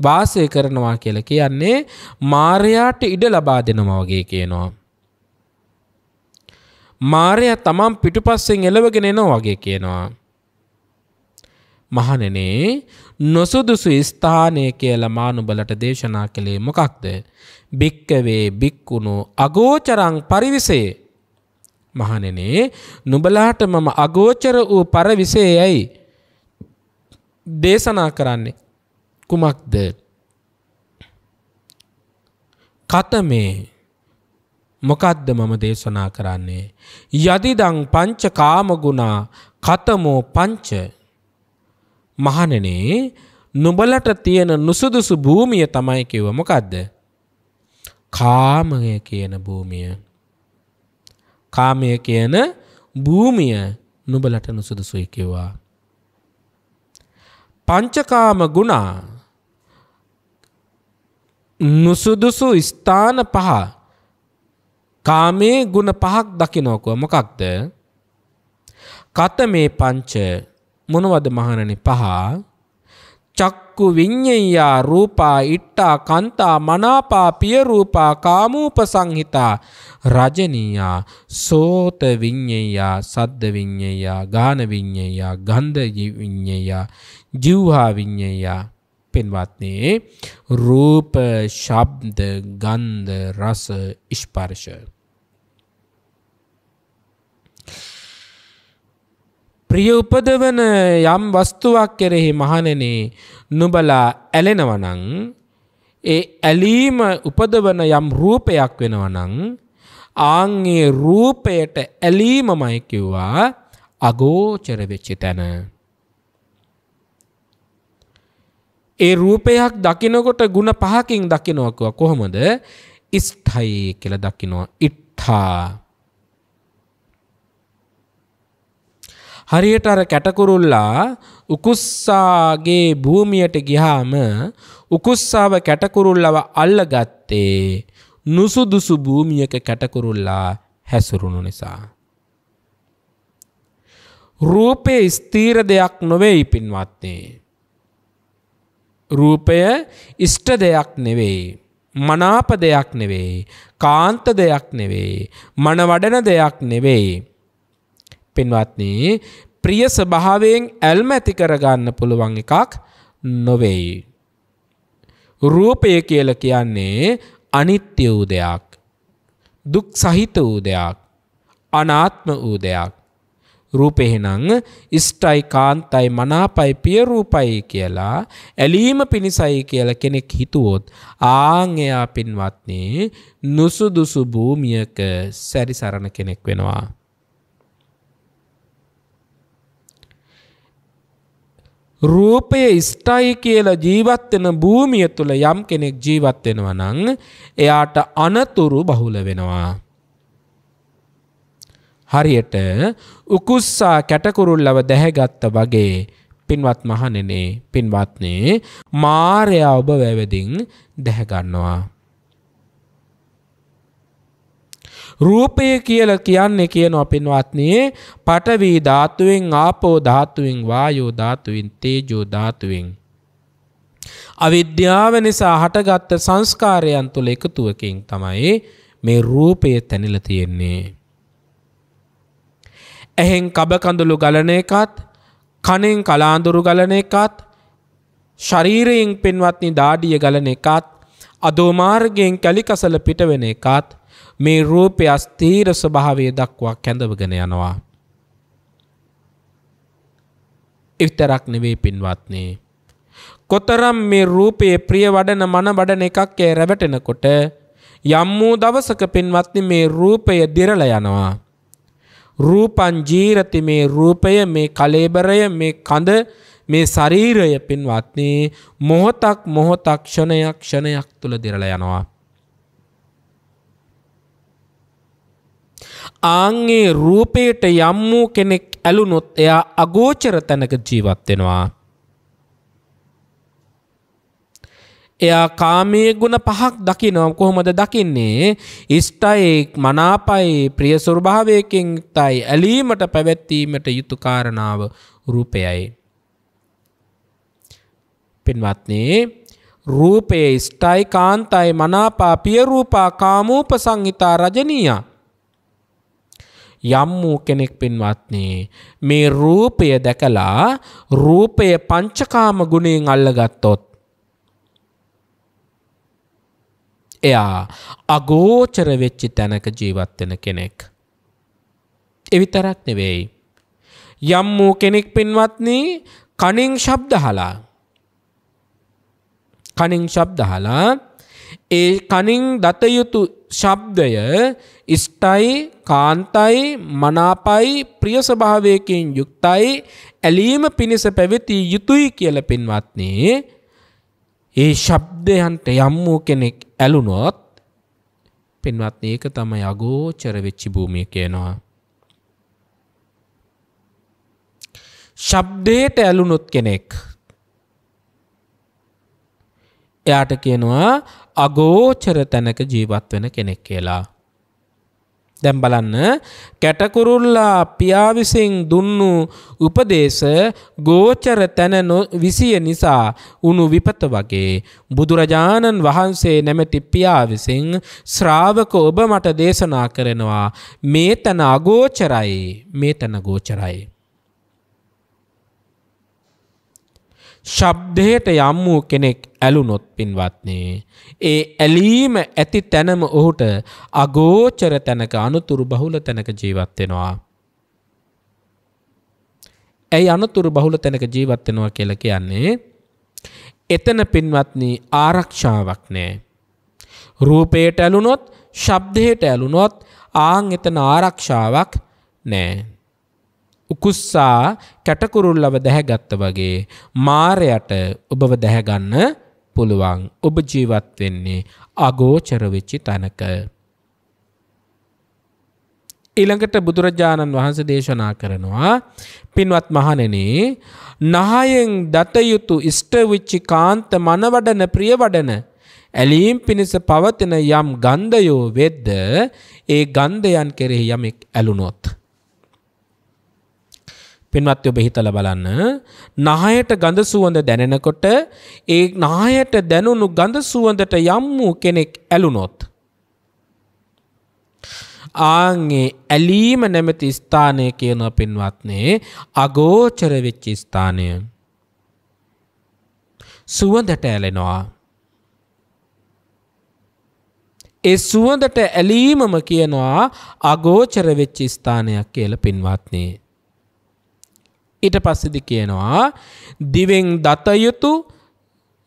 වාසය කරනවා කියලා කියන්නේ මාරයාට ඉඩ ලබා දෙනවා වගේ කියනවා. මාරයා තමන් පිටුපස්සෙන් එළවගෙන එනවා වගේ කියනවා. මහණෙනි, නොසුදුසු ස්ථානය කියලා මා නුඹලට දේශනා කළේ මොකක්ද? භික්කවේ භික්කුණු අගෝචරං පරිවිසේ. මහණෙනි, නුඹලාට මම අගෝචර වූ පරිවිසේයයි දේශනා කරන්නේ. කුමක්ද? කතමේ. මොකද්ද මම දේශනා කරන්නේ? යදිදං පංච කාම ගුණා කතමෝ පංච. මහණෙනි, නුඹලට තියෙන නුසුදුසු භූමිය තමයි කිව්ව. මොකද්ද? කාමය කියන භූමිය. කාමය කියන භූමිය නුඹලට නුසුදුසුයි කිව්වා. පංචකාම ගුණා නුසුදුසු ස්ථාන පහ. කාමේ ගුණ පහක් දකින්නකො. මොකක්ද? කතමේ පංච. මොනවද මහණනි පහ? චක්කු විඤ්ඤයා රූපා ඉට්ඨා කාන්තා මනාපා පිය රූපා කාමූපසංහිතා රජනීයා සෝත විඤ්ඤයා සද්ද විඤ්ඤයා ගාන විඤ්ඤයා ගන්ධ විඤ්ඤයා ජීවහා විඤ්ඤයා. පින්වත්නි, රූප, ශබ්ද, ගන්ධ, රස, ස්පර්ශ. ප්‍රිය උපදවන යම් වස්තුවක් කෙරෙහි මහණෙනි නුඹලා ඇලෙනවා නම්, ඒ ඇලීම උපදවන යම් රූපයක් වෙනවා නම් ආන්ගේ රූපයට ඇලීමමයි කිව්වා අගෝචර වෙච්ච තැන. ඒ රූපයක් දකින්නකොට ಗುಣ පහකින් දකින්නවා. කොහොමද? ඉෂ්ඨයි කියලා දකින්නවා. ඉට්ඨා. හරියට අර කැටකුරුල්ලා උකුස්සාගේ භූමියට ගියාම උකුස්සාව කැටකුරුල්ලව අල්ලගත්තේ නුසුදුසු භූමියක කැටකුරුල්ලා හැසිරුණු නිසා. රූපය ස්ථීර දෙයක් නොවේයි පින්වත්නි. රූපය ඉෂ්ට දෙයක් නෙවෙයි. මනාප දෙයක් නෙවෙයි. කාන්ත දෙයක් නෙවෙයි. මන වඩන දෙයක් නෙවෙයි. පින්වත්නි ප්‍රිය ස්වභාවයෙන් ඇල්ම ඇති කරගන්න පුළුවන් එකක් නොවේයි. රූපය කියලා කියන්නේ අනිත්‍ය වූ දෙයක්. දුක් සහිත වූ දෙයක්. අනාත්ම වූ දෙයක්. රූපේ නම් ඉෂ්ටයි කාන්තයි මනාපයි පිය රූපයි කියලා ඇලීම පිණිසයි කියලා කෙනෙක් හිතුවොත් ආන් එයා පින්වත්නි නුසුදුසු භූමියක සැරිසරන කෙනෙක් වෙනවා. රූපය ඉෂ්ටයි කියලා ජීවත් වෙන භූමිය තුල යම් කෙනෙක් ජීවත් වෙනවා නම් එයාට අනතුරු බහුල වෙනවා. හරියට උකුස්සා කැටකුරුල්ලව දැහැගත්ත වගේ පින්වත් මහණෙනි පින්වත්නි මාරයා ඔබ වැවදින් දැහැගන්නවා. රූපය කියලා කියන්නේ කියනවා පින්වත්නි පඨවි ධාතුවෙන් ආපෝ ධාතුවෙන් වායෝ ධාතුවෙන් තේජෝ ධාතුවෙන් අවිද්‍යාව නිසා හටගත්ත සංස්කාරයන් තුල එකතුවකින් තමයි මේ රූපය තැනිලා තියෙන්නේ. ඇහෙන් කබ කඳුළු ගලන එකත් කනෙන් කලාඳුරු ගලන එකත් ශරීරයෙන් පින්වත්නි දාඩිය ගලන එකත් අදෝ මාර්ගයෙන් කැලිකසල පිට වෙන එකත් මේ රූපය ස්ථීර ස්වභාවය දක්වා කැඳවගෙන යනවා. ඉතරක් නෙවෙයි පින්වත්නි. කොතරම් මේ රූපයේ ප්‍රිය වඩන මන වඩන එකක් රැවටෙනකොට යම් වූ දවසක පින්වත්නි මේ රූපය දිරලා යනවා. රූපං ජීරති මේ රූපය මේ කලේබරය මේ කඳ මේ ශරීරය පින්වත්නි මොහොතක් මොහොතක් ක්ෂණයක් ක්ෂණයක් තුල දිරලා යනවා. ආන්ගේ රූපයට යම් වූ කෙනෙක් ඇලුනොත් එයා අගෝචර තැනක ජීවත් වෙනවා. එයා කාමයේ ගුණ පහක් දකිනවා. කොහොමද දකින්නේ? ඉෂ්ටයි මනාපයි ප්‍රිය ස්වභාවයකින් තයි ඇලීමට පැවැත්වීමට යුතු කාරණාව රූපයයි. පින්වත්නි රූපේ ඉෂ්ටයි කාන්තයි මනාපා පිය රූපා කාමෝපසංහිතා රජනීය යම් වූ කෙනෙක් පින්වත්නි මේ රූපය දැකලා රූපය පංචකාම ගුණයෙන් අල්ලගත්තොත් එයා අගෝචර වෙච්ච තැනක ජීවත් වෙන කෙනෙක්. ඒ විතරක් නෙවෙයි. යම් වූ කෙනෙක් පින්වත්නි කනින් ශබ්ද අහලා ඒ කනින් දත යුතු ශබ්දය ඉෂ්ටයි කාන්තයි මනාපයි ප්‍රිය ස්වභාවයකින් යුක්තයි ඇලීම පිණිස පැවතිය යුතුයි කියලා පින්වත්නි ඒ ශබ්දයන්ට යම් වූ කෙනෙක් ඇලුනොත් පින්වත්නි ඒක තමයි අගෝචර වෙච්ච භූමිය කියනවා. ශබ්දයට ඇලුනොත් කෙනෙක් එයාට කියනවා අගෝචර තැනක ජීවත් වෙන කෙනෙක් කියලා. දැන් බලන්න කැටකුරුල්ලා පියා විසින් දුන්නු උපදේශ ගෝචර තැන විසිය නිසා උණු විපත වගේ බුදුරජාණන් වහන්සේ නැමැති පියා විසින් ශ්‍රාවක ඔබ මට දේශනා කරනවා මේ තැන අගෝචරයි මේ තැන ගෝචරයි. ශබ්දයට යම් වූ කෙනෙක් ඇලුනොත් පින්වත්නි ඒ ඇලීම ඇති තැනම ඔහුට අගෝචර තැනක අනුතුරු බහුල තැනක ජීවත් වෙනවා. ඇයි අනුතුරු බහුල තැනක ජීවත් වෙනවා කියලා කියන්නේ? එතන පින්වත්නි ආරක්ෂාවක් නැහැ. රූපයට ඇලුනොත් ශබ්දයට ඇලුනොත් ආන් එතන ආරක්ෂාවක් නැහැ. උකුස්සා කැටකුරුල්ලව දැහැගත්ත වගේ මාරයට ඔබව දැහැගන්න පුළුවන්. ඔබ ජීවත් වෙන්නේ අගෝචර වෙච්ච තැනක. ඊළඟට බුදුරජාණන් වහන්සේ දේශනා කරනවා පින්වත් මහණෙනි නහයෙන් දත යුතු ඉෂ්ට වෙච්ච කාන්ත මනවඩන ප්‍රියවඩන ඇලීම් පිණිස පවතින යම් ගන්ධයෝ වෙද්ද ඒ ගන්ධයන් කෙරෙහි යමෙක් ඇලුනොත් පින්වත්නි ඔබ හිතලා බලන්න නහයට ගඳ සුවඳ දැනෙනකොට ඒ නහයට දැනුණු ගඳ සුවඳට යම් වූ කෙනෙක් ඇලුනොත් ආන්ගේ ඇලීම නැමැති ස්ථානය කියන පින්වත්නි අගෝචර වෙච්ච ස්ථානය සුවඳට ඇලෙනවා. ඒ සුවඳට ඇලීමම කියනවා අගෝචර වෙච්ච ස්ථානයක් කියලා පින්වත්නි. ඊට පස්සේදී කියනවා දිවෙන් දත යුතු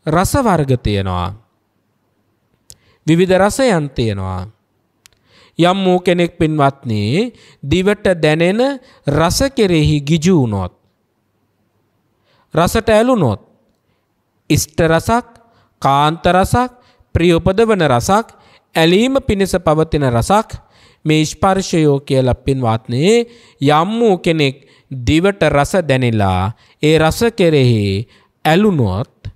රස වර්ග තියෙනවා. විවිධ රසයන් තියෙනවා. යම් වූ කෙනෙක් පින්වත්නි දිවට දැනෙන රස කෙරෙහි ගිජු වුණොත් රසට ඇලුනොත් ඉෂ්ට රසක් කාන්ත රසක් ප්‍රිය උපදවන රසක් ඇලීම පිණිස පවතින රසක් මේ ස්පර්ශයෝ කියලා පින්වත්නි යම් වූ කෙනෙක් දිවට රස දැනෙලා ඒ රස කෙරෙහි ඇලුනොත්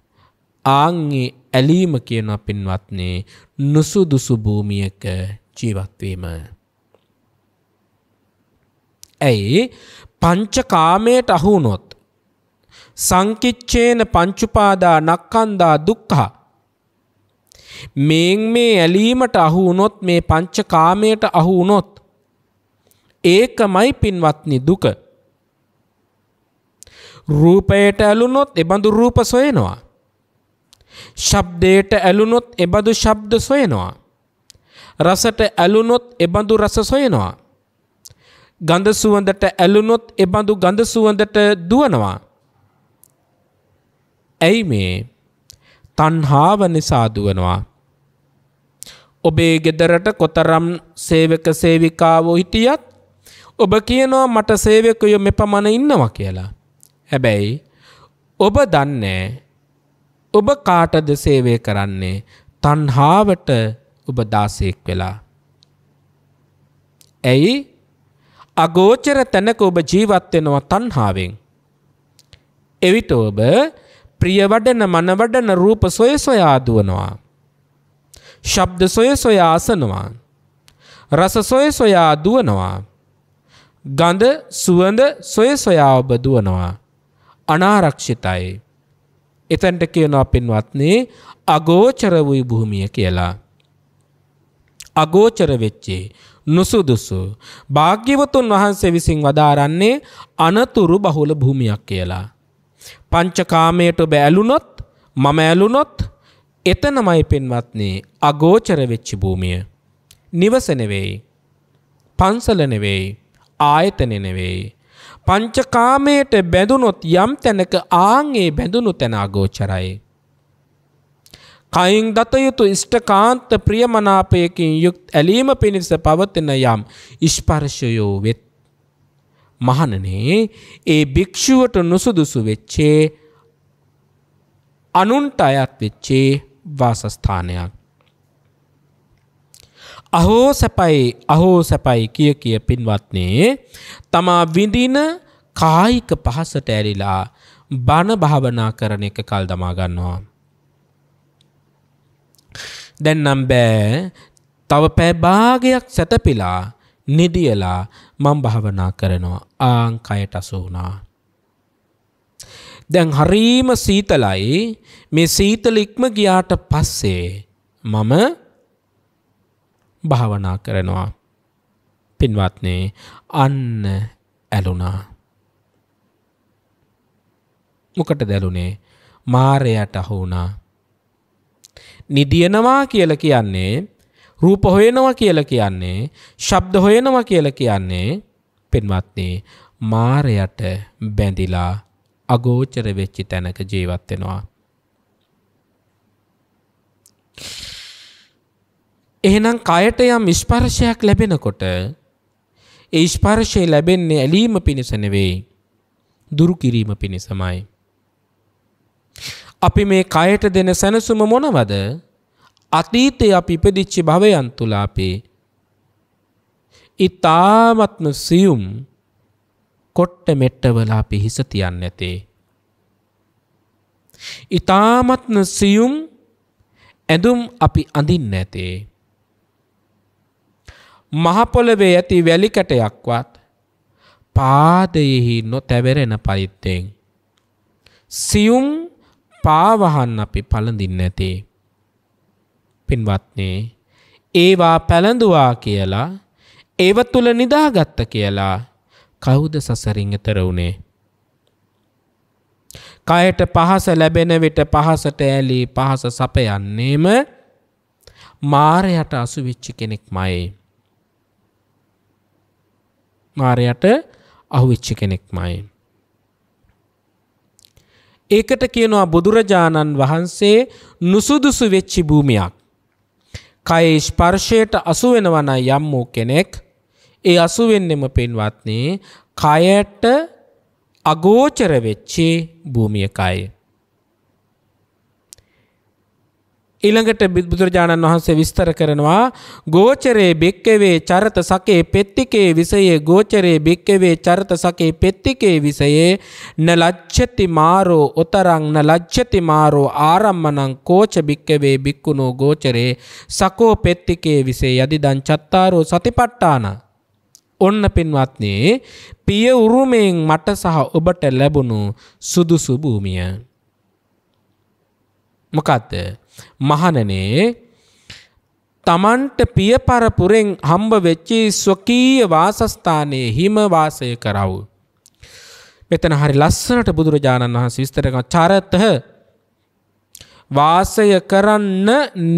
ආන්ගේ ඇලීම කියන පින්වත්නි නුසුදුසු භූමියක ජීවත් වීම. ඇයි පංචකාමයට අහු වුනොත් සංකිච්ඡේන පංචුපාදා නක්ඛන්දා දුක්ඛ මේ ඇලීමට අහු වුනොත් මේ පංචකාමයට අහු වුනොත් ඒකමයි පින්වත්නි දුක. රූපයට ඇලුනොත් එබඳු රූප සොයනවා. ශබ්දයට ඇලුනොත් එබඳු ශබ්ද සොයනවා. රසට ඇලුනොත් එබඳු රස සොයනවා. ගඳ සුවඳට ඇලුනොත් එබඳු ගඳ සුවඳට දුවනවා. ඇයි මේ තණ්හාව නිසා දුවනවා. ඔබේ ගෙදරට කොතරම් සේවක සේවිකාවෝ හිටියත් ඔබ කියනවා මට සේවකයෝ මෙපමණ ඉන්නවා කියලා. හැබැයි ඔබ දන්නේ ඔබ කාටද සේවය කරන්නේ? තණ්හාවට ඔබ දාසයෙක් වෙලා. ඇයි අගෝචර තැනක ඔබ ජීවත් වෙනවා තණ්හාවෙන්. එවිට ඔබ ප්‍රිය වඩන මන වඩන රූප සොය සොයා දුවනවා. ශබ්ද සොය සොයා අසනවා. රස සොය සොයා දුවනවා. ගඳ සුවඳ සොය සොයා ඔබ දුවනවා. අනාරක්ෂිතයි. එතනට කියනවා පින්වත්නි අගෝචර වූ භූමිය කියලා. අගෝචර වෙච්චේ නුසුදුසු භාග්‍යවතුන් වහන්සේ විසින් වදාරන්නේ අනතුරු බහුල භූමියක් කියලා. පංචකාමයට ඔබ ඇලුනොත් මම ඇලුනොත් එතනමයි පින්වත්නි අගෝචර වෙච්ච භූමිය. නිවස නෙවෙයි, පන්සල නෙවෙයි, ආයතන නෙවෙයි. පංචකාමයට බැඳුනොත් යම් තැනක ආන්ගේ බැඳුණු තැන අගෝචරයි. කයින් දත යුතු ඉෂ්ඨකාන්ත ප්‍රියමනාපයකින් යුක්ත ඇලීම පිණිස පවතින යම් ස්පර්ශයෝ වෙත් මහණනේ ඒ භික්ෂුවට නුසුදුසු වෙච්චේ අනුන්ට අයත් වෙච්චේ වාසස්ථානයක්. අහෝ සැපයි කිය පින්වත්නි තමා විඳින කායික පහසට ඇරිලා බණ භාවනා කරන එක කල් දමා ගන්නවා. දැන් නම් බෑ තව පැය භාගයක් සැතපීලා නිදියලා මම භාවනා කරනවා. ආන් කයට අසු වුණා. දැන් හරීම සීතලයි. මේ සීතල ඉක්ම ගියාට පස්සේ මම භාවනා කරනවා. පින්වත්නි අන්න ඇලුනා. මොකටද ඇලුනේ? මාරයට අහු වුණා. නිදියනවා කියලා කියන්නේ රූප හොයනවා කියලා කියන්නේ ශබ්ද හොයනවා කියලා කියන්නේ පින්වත්නි මාරයට බැඳිලා අගෝචර වෙච්ච තැනක ජීවත් වෙනවා. එහෙනම් කයට යම් ස්පර්ශයක් ලැබෙනකොට ඒ ස්පර්ශය ලැබෙන්නේ ඇලීම පිණිස නෙවෙයි, දුරු කිරීම පිණිසමයි. අපි මේ කයට දෙන සැනසුම මොනවද? අතීතයේ අපි ඉපදිච්ච භවයන් තුල අපි ඊ타ත්ම සියුම් කොට්ට මෙට්ටවල අපි හිස තියන්නේ නැතේ. ඊ타ත්ම සියුම් ඇඳුම් අපි අඳින්නේ නැතේ. මහ පොළවේ ඇති වැලි කැටයක්වත් පාදයෙහි නොතැවරෙන පරිද්දෙන් සියුම් පාවහන් අපි පළඳින්න ඇතේ. පින්වත්නි, ඒවා පැළඳුවා කියලා, ඒව තුල නිදාගත්ත කියලා කවුද සසරින් එතර වුනේ? කයට පහස ලැබෙන විට පහසට ඇලී පහස සපයන්නේම මාරයට අසු වෙච්ච කෙනෙක්මයි. මාරයට අහු වෙච්ච කෙනෙක්මයි. ඒකට කියනවා බුදුරජාණන් වහන්සේ නුසුදුසු වෙච්ච භූමියක්. කයේ ස්පර්ශයට අසු වෙනවා නම් යම් වූ කෙනෙක්, ඒ අසු වෙන්නෙම පින්වත්නි කයට අගෝචර වෙච්ච භූමියකයි. ඊළඟට බුදුරජාණන් වහන්සේ විස්තර කරනවා ගෝචරේ බික්කවේ චරත සකේ පෙත්තිකේ විසයේ ගෝචරේ බික්කවේ චරත සකේ පෙත්තිකේ විසයේ න ලච්ඡති මාරෝ උතරං න ලච්ඡති මාරෝ ආරම්මනං කෝච බික්කවේ බික්කුණෝ ගෝචරේ සකෝ පෙත්තිකේ විසේ යදිදං චත්තාරෝ සතිපට්ඨාන. ඔන්න පින්වත්නි, පිය උරුමෙන් මට සහ ඔබට ලැබුණු සුදුසු භූමිය මොකද්ද? මහණනේ, තමන්ට පිය පරපුරෙන් හම්බ වෙච්ච ස්වකීය වාසස්ථානයේ හිම වාසය කරව. මෙතන හරි ලස්සනට බුදුරජාණන් වහන්සේ විස්තර කරන චරත වාසය කරන්න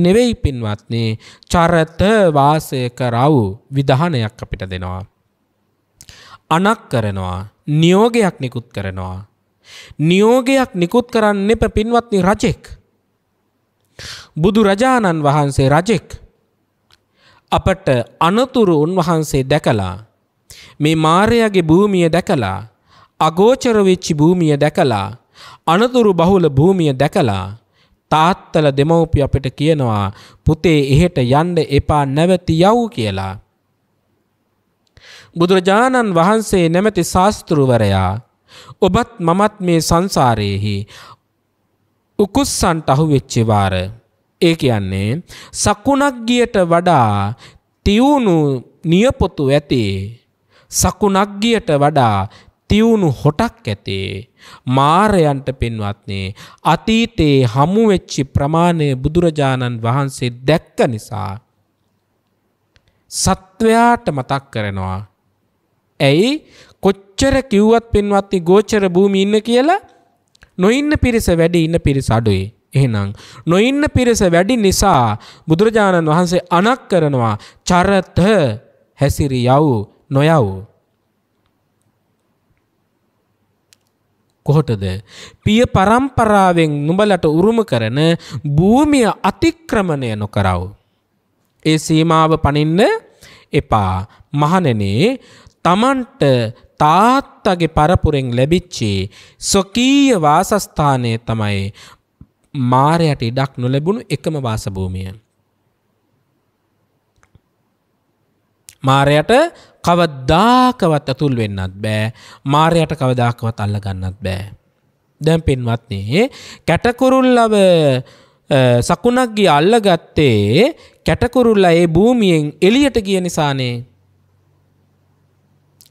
නෙවෙයි පින්වත්නි, චරත වාසය කරව විධානයක් අපිට දෙනවා. අනක් කරනවා, නියෝගයක් නිකුත් කරනවා. නියෝගයක් නිකුත් කරන්නේ පින්වත්නි රජෙක්. බුදුරජාණන් වහන්සේ රජෙක්. අපට අනතුරු උන්වහන්සේ දැකලා, මේ මාරයාගේ භූමිය දැකලා, අගෝචර වෙච්ච භූමිය දැකලා, අනතුරු බහුල භූමිය දැකලා තාත්තල දෙමව්පිය අපිට කියනවා පුතේ එහෙට යන්න එපා, නැවති යව් කියලා. බුදුරජාණන් වහන්සේ නැමැති ශාස්ත්‍රවරයා ඔබත් මමත් මේ සංසාරයේහි උකුස්සන්ට අහු වෙච්ච වාර, ඒ කියන්නේ සකුණක් ගියට වඩා තියුණු නියපොතු ඇතේ, සකුණක් ගියට වඩා තියුණු හොටක් ඇතේ. මාරයන්ට පින්වත්නි අතීතේ හමු වෙච්ච ප්‍රමාණය බුදුරජාණන් වහන්සේ දැක්ක නිසා සත්වයාට මතක් කරනවා. ඇයි? කොච්චර කිව්වත් පින්වත්නි ගෝචර භූමියේ ඉන්න කියලා නොඉන්න පිරිස වැඩි, ඉන්න පිරිස අඩුයි. එහෙනම් නොඉන්න පිරිස වැඩි නිසා බුදුරජාණන් වහන්සේ අනක් කරනවා චරත හැසිරි යව් නොයව්. කොහොටද? පිය පරම්පරාවෙන් නුඹලට උරුම කරන භූමිය අතික්‍රමණය නොකරව. ඒ සීමාව පනින්න එපා. මහණෙනි, තමන්ට තාත්තගේ පරපුරෙන් ලැබිච්ච ස්වකීය වාසස්ථානය තමයි මාරයට ඉඩක් නොලැබුණු එකම වාස භූමිය. මාරයට කවදාකවත් අතුල් වෙන්නත් බෑ. මාරයට කවදාකවත් අල්ල ගන්නත් බෑ. දැන් පින්වත්නි, කැටකුරුල්ලව සකුණක් ගිය අල්ලගත්තේ කැටකුරුල්ලා ඒ භූමියෙන් එළියට ගිය නිසානේ.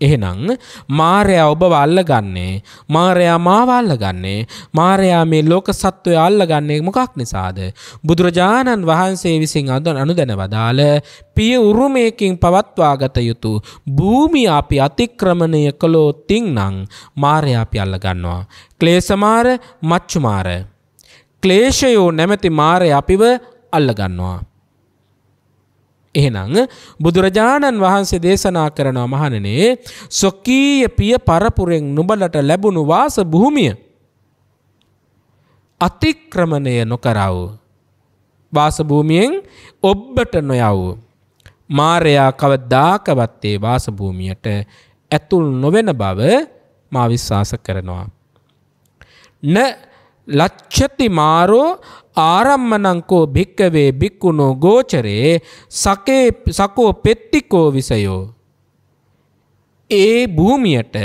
එහෙනම් මාරයා ඔබව අල්ලගන්නේ, මාරයා මාව අල්ලගන්නේ, මාරයා මේ ලෝක සත්වය අල්ලගන්නේ මොකක් නිසාද? බුදුරජාණන් වහන්සේ විසින් අනුදැන වදාළ පිය උරුමයකින් පවත්වාගත යුතු භූමිය අපි අතික්‍රමණය කළොත් නම් මාරයා අපි අල්ලගන්නවා. ක්ලේශමාර, මච්චුමාර, ක්ලේශයෝ නැමැති මාරයා අපිව අල්ලගන්නවා. එහෙනම් බුදුරජාණන් වහන්සේ දේශනා කරනවා මහණෙනි, ස්වකීය පිය පරපුරෙන් නුඹලට ලැබුණු වාස භූමිය අතික්‍රමණය නොකරව. වාස භූමියෙන් ඔබට නොයව. මාරයා කවදාකවත් ඒ වාස භූමියට ඇතුල් නොවන බව මා විශ්වාස කරනවා. න ලච්ඡති මාරෝ ආරම්මනංකෝ භික්කවේ බික්කුණෝ ගෝචරේ සකෝ පෙත්තිකෝ විසයෝ. ඒ භූමියට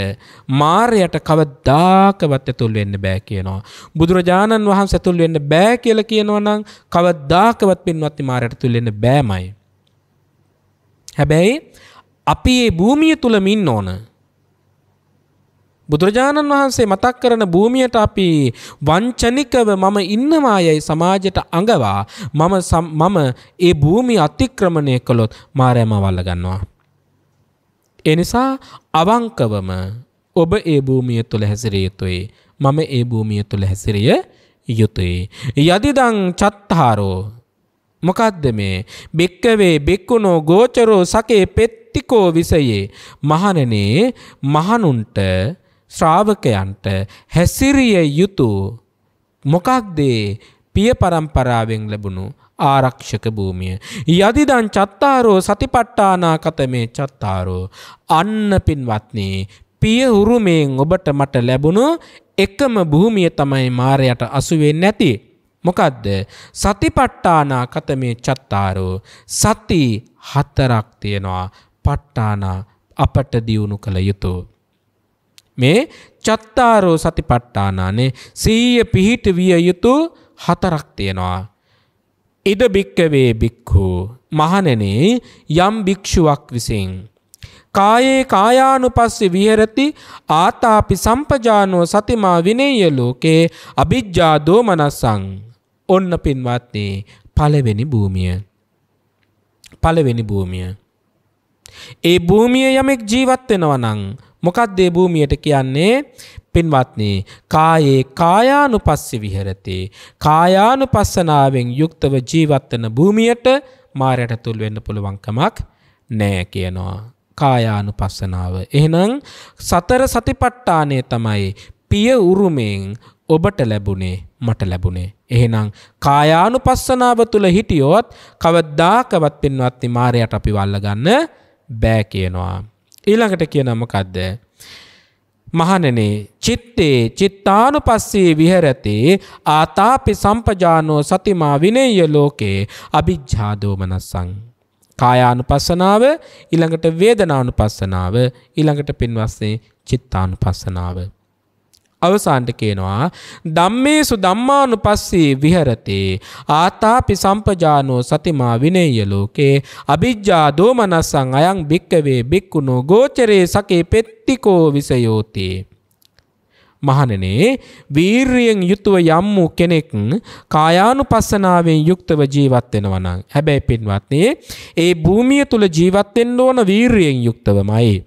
මාරයට කවදාකවත් ඇතුල් වෙන්න බෑ කියනවා. බුදුරජාණන් වහන්සේ ඇතුල් වෙන්න බෑ කියලා කියනවා නම් කවදාකවත් පින්වත්නි මාරයට ඇතුල් වෙන්න බෑමයි. හැබැයි අපි මේ භූමිය තුලම ඉන්න ඕන. බුදුරජාණන් වහන්සේ මතක් කරන භූමියට අපි වංචනිකව මම ඉන්නවායයි සමාජයට අඟවා මම ඒ භූමිය අතික්‍රමණය කළොත් මාරයම වල්ල ගන්නවා. ඒ නිසා අවංකවම ඔබ ඒ භූමිය තුළ හැසිරිය යුතුයි. මම ඒ භූමිය තුළ හැසිරිය යුතුයි. යදිදං චත්තාරෝ මොකද්ද මේ බික්කවේ බික්කුණෝ ගෝචරෝ සකේ පෙත්තිකෝ විසයේ මහණෙනි මහණුන්ට ශ්‍රාවකයන්ට හැසිරිය යුතු මොකක්ද පිය පරම්පරාවෙන් ලැබුණු ආරක්ෂක භූමිය. යදිදං චත්තාරෝ සතිපට්ඨානා කතමේ චත්තාරෝ අන්න පින්වත්නි පිය උරුමෙන් ඔබට මට ලැබුණු එකම භූමිය තමයි මාරයට අසු වෙන්නේ නැති. මොකද්ද? සතිපට්ඨානා කතමේ චත්තාරෝ සති හතරක් තියෙනවා. ප ဋ ාණා අපට දියුණු කළ යුතුය. මේ චත්තාරෝ සතිපට්ඨානානේ සීය පිහිට විය යුතු හතරක් තියෙනවා. ඉද බික්කවේ බික්ඛු මහණෙනි යම් භික්ෂුවක් විසින් කායේ කායානුපස්සී විහෙරති ආතාපි සම්පජානෝ සතිමා විනේය ලෝකේ අවිජ්ජා දෝමනසං. ඔන්න පින්වත්නි පළවෙනි භූමිය. ඒ භූමිය යමෙක් ජීවත් වෙනවා නම් මොකක්ද ඒ භූමියට කියන්නේ? පින්වත්නි කායේ කායානුපස්සී විහෙරති කායානුපස්සනාවෙන් යුක්තව ජීවත් වෙන භූමියට මාරයට තුල් වෙන්න පුළුවන් කමක් නැහැ කියනවා. කායානුපස්සනාව. එහෙනම් සතර සතිපට්ඨානය තමයි පිය උරුමෙන් ඔබට ලැබුණේ මට ලැබුණේ. එහෙනම් කායානුපස්සනාව තුල හිටියොත් කවදාකවත් පින්වත්නි මාරයට අපි වල්ල ගන්න බෑ කියනවා. ඊළඟට කියනවා මොකද්ද? මහණෙනි චිත්තේ චිත්තානුපස්සී විහෙරති ආතාපි සම්පජානෝ සතිමා විනේය ලෝකේ අවිජ්ජා දෝමනසං. කායානුපස්සනාව ඊළඟට වේදනානුපස්සනාව ඊළඟට පින්වත්නි චිත්තානුපස්සනාව. අවසානට කියනවා ධම්මේසු ධම්මානුපස්සී විහෙරති ආතාපි සම්පජානෝ සතිමා විනේය ලෝකේ අවිජ්ජා දෝමනසං අයං භික්කවේ භික්ඛුනෝ ගෝචරේ සකේ පෙත්තිකෝ විසයෝති. මහණෙනි වීරියෙන් යුතුව යම් වූ කෙනෙක් කායානුපස්සනාවෙන් යුක්තව ජීවත් වෙනවා නම් හැබැයි පින්වත්නි ඒ භූමිය තුල ජීවත් වෙන්න ඕන වීරියෙන් යුක්තවමයි.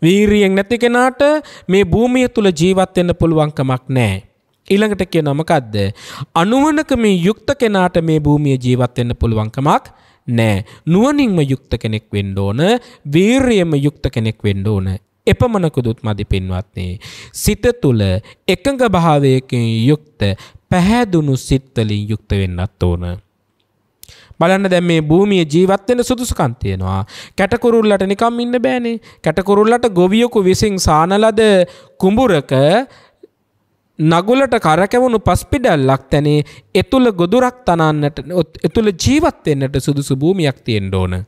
වීරියෙන් නැති කෙනාට මේ භූමිය තුල ජීවත් වෙන්න පුළුවන් කමක් නැහැ. ඊළඟට කියනවා මොකද්ද? අනුවණකමින් යුක්ත කෙනාට මේ භූමිය ජීවත් වෙන්න පුළුවන් කමක් නැහැ. නුවණින්ම යුක්ත කෙනෙක් වෙන්න ඕන, වීරියෙන්ම යුක්ත කෙනෙක් වෙන්න ඕන. එපමණකුදුත් මදි පින්වත්නි. සිත තුල එකඟ භාවයකින් යුක්ත පැහැදුණු සිත් වලින් යුක්ත වෙන්නත් ඕන. බලන්න දැන් මේ භූමියේ ජීවත් වෙන්න සුදුසුකම් තියෙනවා. කැටකුරුල්ලට නිකම් ඉන්න බෑනේ. කැටකුරුල්ලට ගොවියෙකු විසින් සානලද කුඹුරක නගුලට කරකැවුණු පස්පිඩල්ලක් තැනේ එතුල ගොදුරක් තනන්නට එතුල ජීවත් වෙන්නට සුදුසු භූමියක් තියෙන්න ඕන.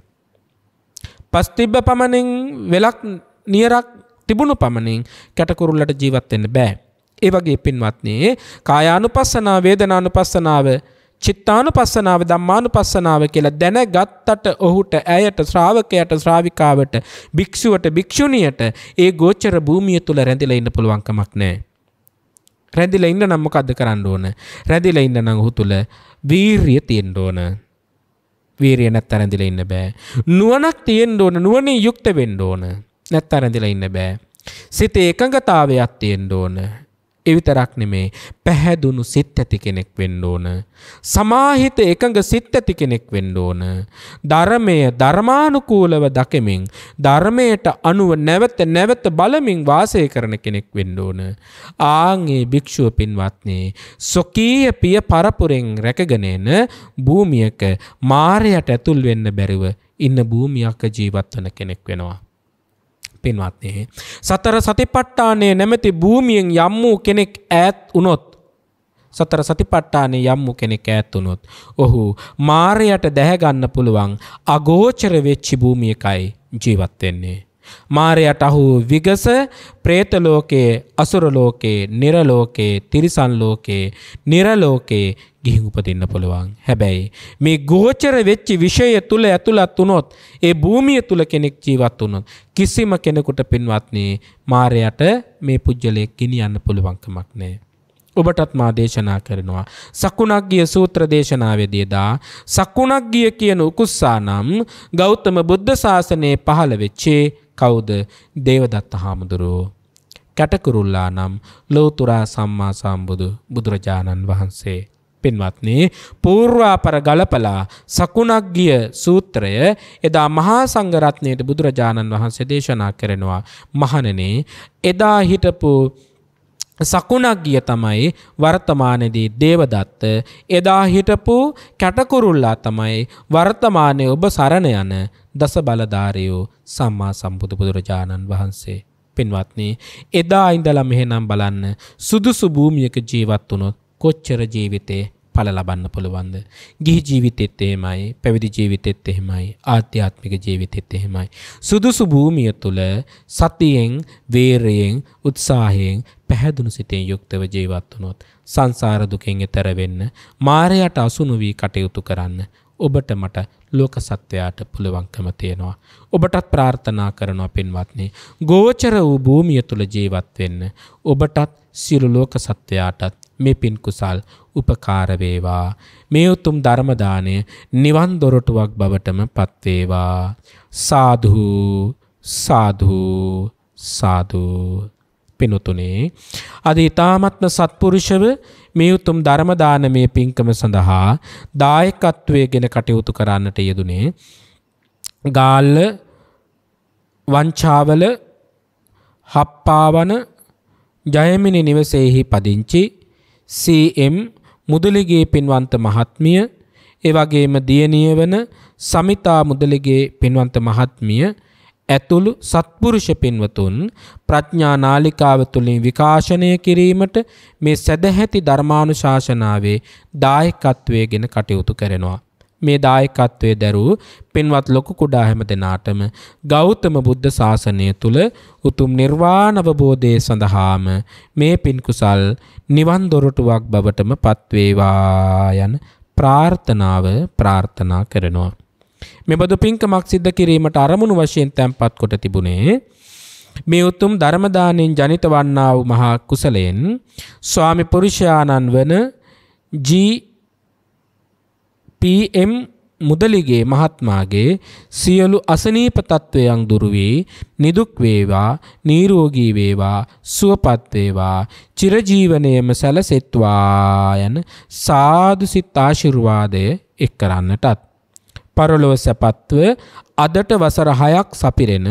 පස් තිබ්බ පමණින් වෙලක් නියරක් තිබුණු පමණින් කැටකුරුල්ලට ජීවත් වෙන්න බෑ. ඒ වගේ පින්වත්නි කායානුපස්සනාව, වේදනානුපස්සනාව, චිත්තානුපස්සනාව, ධම්මානුපස්සනාව කියලා දැනගත්තට ඔහුට, ඇයට, ශ්‍රාවකයට, ශ්‍රාවිකාවට, භික්ෂුවට, භික්ෂුණියට ඒ ගෝචර භූමිය තුල රැඳිලා ඉන්න පුළුවන් කමක් නැහැ. රැඳිලා ඉන්න නම් මොකද්ද කරන්න ඕන? රැඳිලා ඉන්න නම් ඔහු තුල වීරිය තියෙන්න ඕන. වීරිය නැත්නම් රැඳිලා ඉන්න බෑ. නුවණක් තියෙන්න ඕන, නුවණින් යුක්ත වෙන්න ඕන. නැත්නම් රැඳිලා ඉන්න බෑ. සිතේ එකඟතාවයක් තියෙන්න ඕන. ඒ විතරක් නෙමේ පැහැදුණු සිත් ඇති කෙනෙක් වෙන්න ඕන. සමාහිත එකඟ සිත් ඇති කෙනෙක් වෙන්න ඕන. ධර්මය ධර්මානුකූලව දකමින් ධර්මයට අනුව නැවත නැවත බලමින් වාසය කරන කෙනෙක් වෙන්න ඕන. ආන්ගේ භික්ෂුව පින්වත්නි සොකීය පිය පරපුරෙන් රැකගෙන එන භූමියක මාරයට ඇතුල් වෙන්න බැරිව ඉන්න භූමියක ජීවත් වන කෙනෙක් වෙනවා. පින්වත්නි සතර සතිපට්ඨානයේ නැමැති භූමියෙන් යම් වූ කෙනෙක් ඈත් වුණොත්, සතර සතිපට්ඨානයේ යම් වූ කෙනෙක් ඈත් වුණොත් ඔහු මාරයට දැහැ ගන්න පුළුවන් අගෝචර වෙච්ච භූමියකයි ජීවත් වෙන්නේ. මාරයට අහු විගස പ്രേත ලෝකේ, අසුර ලෝකේ, නිර ලෝකේ, තිරිසන් ලෝකේ, නිර ලෝකේ ගිහින් උපදින්න පුළුවන්. හැබැයි මේ ගෝචර වෙච්ච විෂය තුල ඇතුළත් වුණොත්, ඒ භූමිය තුල කෙනෙක් ජීවත් වුණොත් කිසිම කෙනෙකුට පින්වත්නි මාරයට මේ පුජ්‍යලයක් ගෙනියන්න පුළුවන්කමක් නැහැ. ඔබටත් මා දේශනා කරනවා සකුණග්ගිය සූත්‍ර දේශනාවේදී දා සකුණග්ගිය කියන උකුස්සා නම් ගෞතම බුද්ධ ශාසනයේ පහළ වෙච්චේ කවුද? දේවදත්ත හාමුදුරුවෝ. කැටකුරුල්ලා නම් ලෝතුරා සම්මා සම්බුදු බුදුරජාණන් වහන්සේ. පින්වත්නි පූර්වාපර ගලපලා සකුණග්ගිය සූත්‍රය එදා මහා සංඝරත්නයට බුදුරජාණන් වහන්සේ දේශනා කරනවා. මහණෙනි, එදා හිටපු සකුණග්ගිය තමයි වර්තමානයේදී දේවදත්ත, එදා හිටපු කැටකුරුල්ලා තමයි වර්තමානයේ ඔබ සරණ යන දස බලධාරියෝ සම්මා සම්බුදු බුදුරජාණන් වහන්සේ. පින්වත්නි, එදා ඉඳලා මෙහෙනම් බලන්න සුදුසු භූමියක ජීවත් වුණොත් කොච්චර ජීවිතේ ඵල ලබන්න පුළුවන්ද? ගිහි ජීවිතෙත් එහෙමයි, පැවිදි ජීවිතෙත් එහෙමයි, ආධ්‍යාත්මික ජීවිතෙත් එහෙමයි. සුදුසු භූමිය තුල සතියෙන්, වීරයෙන්, උත්සාහයෙන්, පැහැදුණු සිතෙන් යුක්තව ජීවත් වුණොත් සංසාර දුකෙන් එතර වෙන්න, මායයට අසු නොවි කටයුතු කරන්න ඔබට මට ලෝක සත්වයාට පුළුවන්කම තියෙනවා. ඔබටත් ප්‍රාර්ථනා කරනවා පින්වත්නි, ගෝචර වූ භූමිය තුල ජීවත් වෙන්න ඔබටත් සියලු ලෝක සත්වයාටත් මේ පින් කුසල් උපකාර වේවා. මේ උතුම් ධර්ම දාණය නිවන් දොරටුවක් බවටම පත් වේවා. සාදු සාදු සාදු. පිනුතුනේ, අද ඊ타මත්ම සත්පුරුෂව මේ උතුම් ධර්ම දානමේ පින්කම සඳහා දායකත්වයේ ගෙන කටයුතු කරන්නට යෙදුනේ ගාල්ල වංචාවල හප්පාවන ජයමිනි නිවසේහි පදිංචි CM මුදලිගේ පින්වන්ත මහත්මිය, ඒ වගේම දියණිය වන සමිතා මුදලිගේ පින්වන්ත මහත්මිය ඇතුළු සත්පුරුෂ පින්වතුන් ප්‍රඥා නාලිකාව තුළින් විකාශනය කිරීමට මේ සදැහැති ධර්මානුශාසනාවේ දායකත්වයේ ගෙන කටයුතු කරනවා. මේ දායකත්වයේ දරූ පින්වත් ලොකු කුඩා හැම දෙනාටම ගෞතම බුද්ධ ශාසනය තුල උතුම් නිර්වාණ අවබෝධය සඳහාම මේ පින් කුසල් නිවන් දොරටුවක් බවටම පත් වේවා යන ප්‍රාර්ථනාව ප්‍රාර්ථනා කරනවා. මෙබඳු පින්කමක් සිද්ධ කිරීමට අරමුණු වශයෙන් තැන්පත් කොට තිබුණේ මේ උතුම් ධර්ම දාණයෙන් ජනිත වන්නා වූ මහා කුසලයෙන් ස්වාමි පුරුෂයාණන් වන PM මුදලිගේ මහත්මාගේ සියලු අසනීප තත්වයන් දුරු වී නිදුක් වේවා, නිරෝගී වේවා, සුවපත් වේවා, චිරජීවනයේම සැලසෙත්වා යන සාදු සිත ආශිර්වාදය එක් කරන්නටත් පරලොව සැපත්ව අදට වසර 6ක් සපිරෙන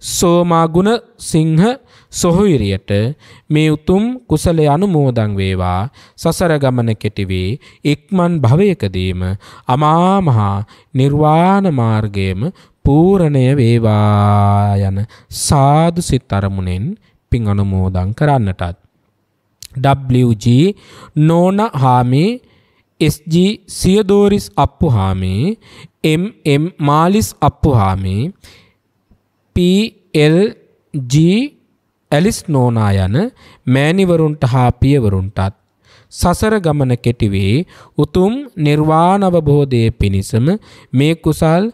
සෝමා ගුණ සිංහ සොහොයුරියට මේ උතුම් කුසලයේ අනුමෝදන් වේවා. සසර ගමන කෙටි වේ, ඉක්මන් භවයකදීම අමා මහ නිර්වාණ මාර්ගයේම පූර්ණය වේවා යන සාදු සිත අරමුණෙන් පින් අනුමෝදන් කරන්නටත් WG Nona Hami, SG Siyadoris Appuhami, MM Malis Appuhami, PLG Alice Nona යන මෑණිවරුන්ට හා පියවරුන්ටත් සසර ගමන කෙටි වේ, උතුම් නිර්වාණ අවබෝධයේ පිණිසම මේ කුසල්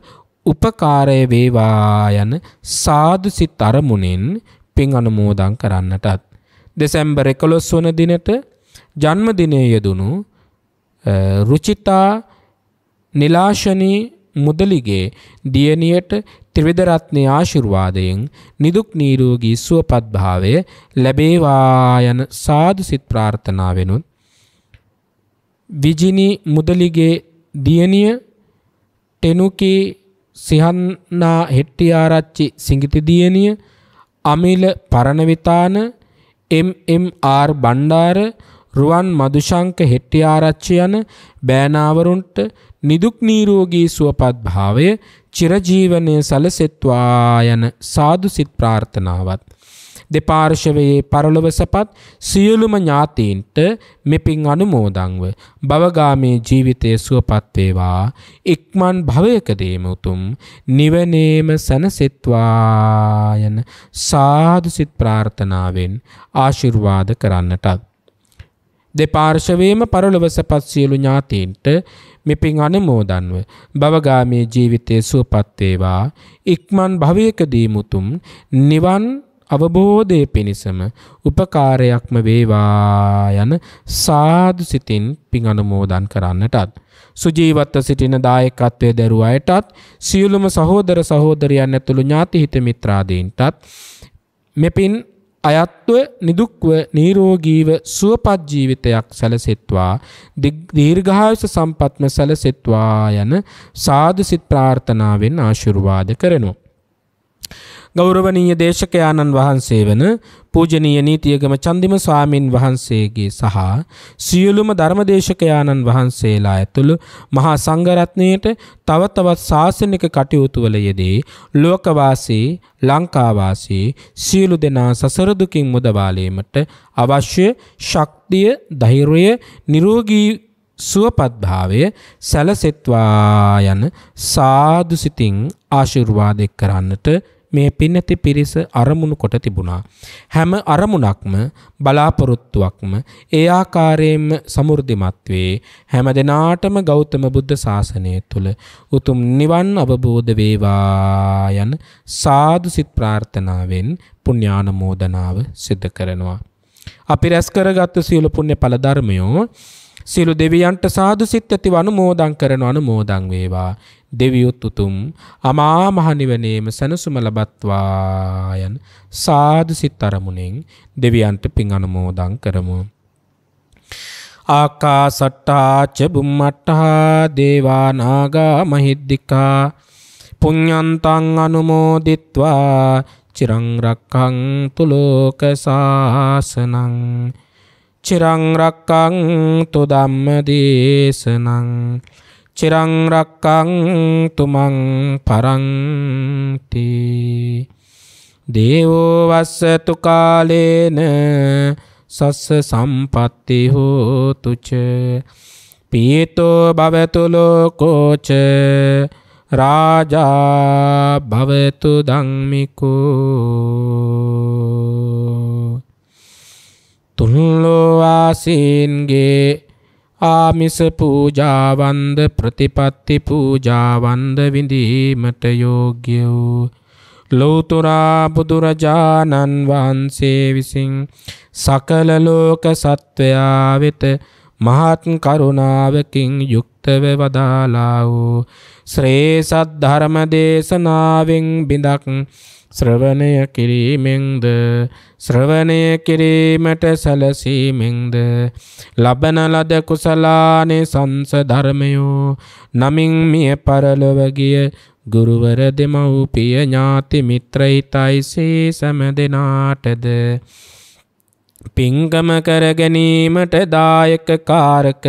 උපකාරය වේවා යන සාදු සිත අරමුණෙන් පින් අනුමෝදන් කරන්නටත් දෙසැම්බර් 11 වන දිනට ජන්මදිනයේ යෙදුණු රුචිතා නිලාශනී මුදලිගේ දියණියට ත්‍රිවිධ රත්නයේ ආශිර්වාදයෙන් නිදුක් නිරෝගී සුවපත් භාවය ලැබේවා යන සාදු සිත ප්‍රාර්ථනාවෙනුත් විජිනි මුදලිගේ දියණිය ටෙනුකී සිහන්නා හෙට්ටිආරච්චි සිඟිති දියණිය, අමිල පරණවිතාන, MMR බණ්ඩාර, රුවන් මදුශංක හෙට්ටිආරච්චි යන බෑනාවරුන්ට නිදුක් නිරෝගී සුවපත් භාවය චිරජීවනයේ සලසෙත්වා යන සාදු සිත ප්‍රාර්ථනාවත් දෙපාර්ශවයේ පරලොව සැපත් සියලුම ඥාතීන්ට මෙපින් අනුමෝදන්ව භවගාමී ජීවිතයේ සුවපත් වේවා. ඉක්මන් භවයකදීම උතුම් නිවනේම සැනසෙත්වා යන සාදු සිත ප්‍රාර්ථනාවෙන් ආශිර්වාද කරන්නටත් දෙපාර්ශවයේම පරලොව සැපත් සියලු ඥාතීන්ට මෙපින් අනුමෝදන්ව භවගාමී ජීවිතයේ සුවපත් වේවා. ඉක්මන් භවයකදී මුතුම් නිවන් අවබෝධයේ පිණසම උපකාරයක්ම වේවා යන සාදු සිතින් පින් අනුමෝදන් කරන්නටත් සුජීවත්ව සිටින දායකත්වයේ දරුව අයටත් සියලුම සහෝදර සහෝදරියන් ඇතුළු ඥාති හිත මිත්‍රාදීන්ටත් මෙපින් අයත්ව නිදුක්ව නිරෝගීව සුවපත් ජීවිතයක් සැලසෙත්වා දීර්ඝායුෂ සම්පත්ම සැලසෙත්වා යන සාදු සිත ප්‍රාර්ථනාවෙන් ආශිර්වාද කරනවා. ගෞරවනීය දේශකයාණන් වහන්සේ වන පූජනීය නීතියගම චන්දිම ස්වාමින් වහන්සේගේ සහ සියලුම ධර්මදේශකයාණන් වහන්සේලා ඇතුළු මහා සංඝරත්නයට තව තවත් ශාසනික කටයුතු වල යෙදී ලෝකවාසී ලංකාවාසී සියලු දෙනා සසර දුකින් මුදවාලීමට අවශ්‍ය ශක්තිය ධෛර්යය නිරෝගී සුවපත් භාවය සැලසෙත්වා යන සාදු සිතින් ආශිර්වාද කරන්නට මේ පින්නති පිරිස අරමුණු කොට තිබුණා. හැම අරමුණක්ම බලාපොරොත්තුවක්ම ඒ ආකාරයෙන්ම සමෘද්ධිමත් වේ. හැම දිනාටම ගෞතම බුද්ධ ශාසනය තුල උතුම් නිවන් අවබෝධ වේවා යන සාදු සිත ප්‍රාර්ථනාවෙන් පුණ්‍යානුමෝදනාව සිදු කරනවා. අපි රැස් කරගත් සියලු පුණ්‍ය ඵල ධර්මයෝ සියලු දෙවියන්ට සාදු සිත් ඇතිව අනුමෝදන් කරන අනුමෝදන් වේවා. දෙවියොත් උතුම් අමා මහ නිවනේම සැනසුම ලබත්වා යන සාදු සිත් අරමුණෙන් දෙවියන්ට පින් අනුමෝදන් කරමු. ආකාසට්ටා ච බුම්මට්ටා දේවා නාග මහිද්దికා පුඤ්ඤන්තං අනුමෝදිත්වා චිරං රක්ඛන්තු ලෝක සාසනං චිරං රක්ඛන්තු ධම්මදේශනං චිරං රක්ඛන්තු මං පරන්ති. දේවෝ වස්සතු කාලේන සස්ස සම්පත්ති හෝතු ච පීතෝ භවතු ලෝකෝ ච රාජා භවතු ධම්මිකෝ. තුන්ලෝ ආසීන්ගේ ආමිස පූජාවන්ද ප්‍රතිපත්ති පූජාවන්ද විඳීමට යෝග්‍ය වූ ලෝතුරා බුදුරජාණන් වහන්සේ විසින් සකල ලෝක සත්වයා වෙත මහත් කරුණාවකින් යුක්තව වදාලා වූ ශ්‍රේ සද්ධර්ම දේශනාවෙන් බිඳක් ශ්‍රවණය කිරීමෙන්ද ශ්‍රවණය කිරීමට සැලසීමෙන්ද ලබන ලද කුසලානිසංස ධර්මයෝ නමින් මිය පරලොව ගිය ගුරුවර දෙමව්පිය ඥාති මිත්‍ර හිතයිසේ සෑම දෙනාටද පින්කම කර ගැනීමට දායක කාරක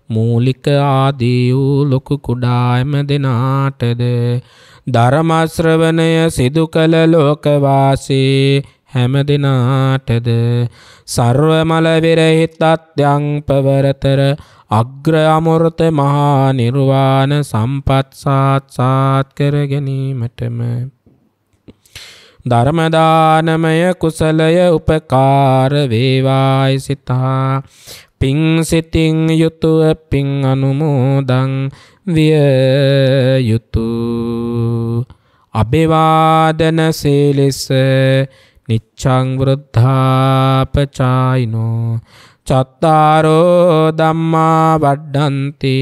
මූලික ආදී වූ ලොකු කුඩා හැම දෙනාටද ධර්ම ශ්‍රවණය සිදු කළ ලෝකවාසී හැම දිනාටද සර්ව මල විරහිත අත්‍යං පවරතර අග්‍ර අමෘත මහා නිර්වාණ සම්පත් සාක්ෂාත් කර ගැනීමටම ධර්ම දානමය කුසලය උපකාර වේවායි සිතා පිං සිතින් යුතුව පිං අනුමෝදන් විය යුතු. අභිවාදන සීලස නිච්ඡං වෘද්ධාපචායිනෝ චත්තාරෝ ධම්මා වඩ්ඩන්ති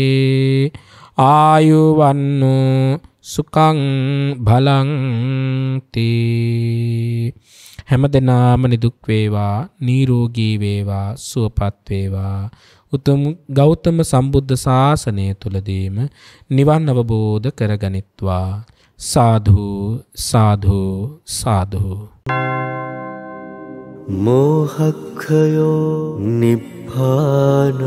ආයුවන්නෝ සුඛං බලං තී. හැමදෙනාම නිදුක් වේවා නිරෝගී වේවා සුවපත් වේවා. උතුම් ගෞතම සම්බුද්ධ ශාසනය තුලදීම නිවන් අවබෝධ කරගනිත්වා. සාධු සාධු සාධු. මෝහක්ඛයෝ නිබ්බානං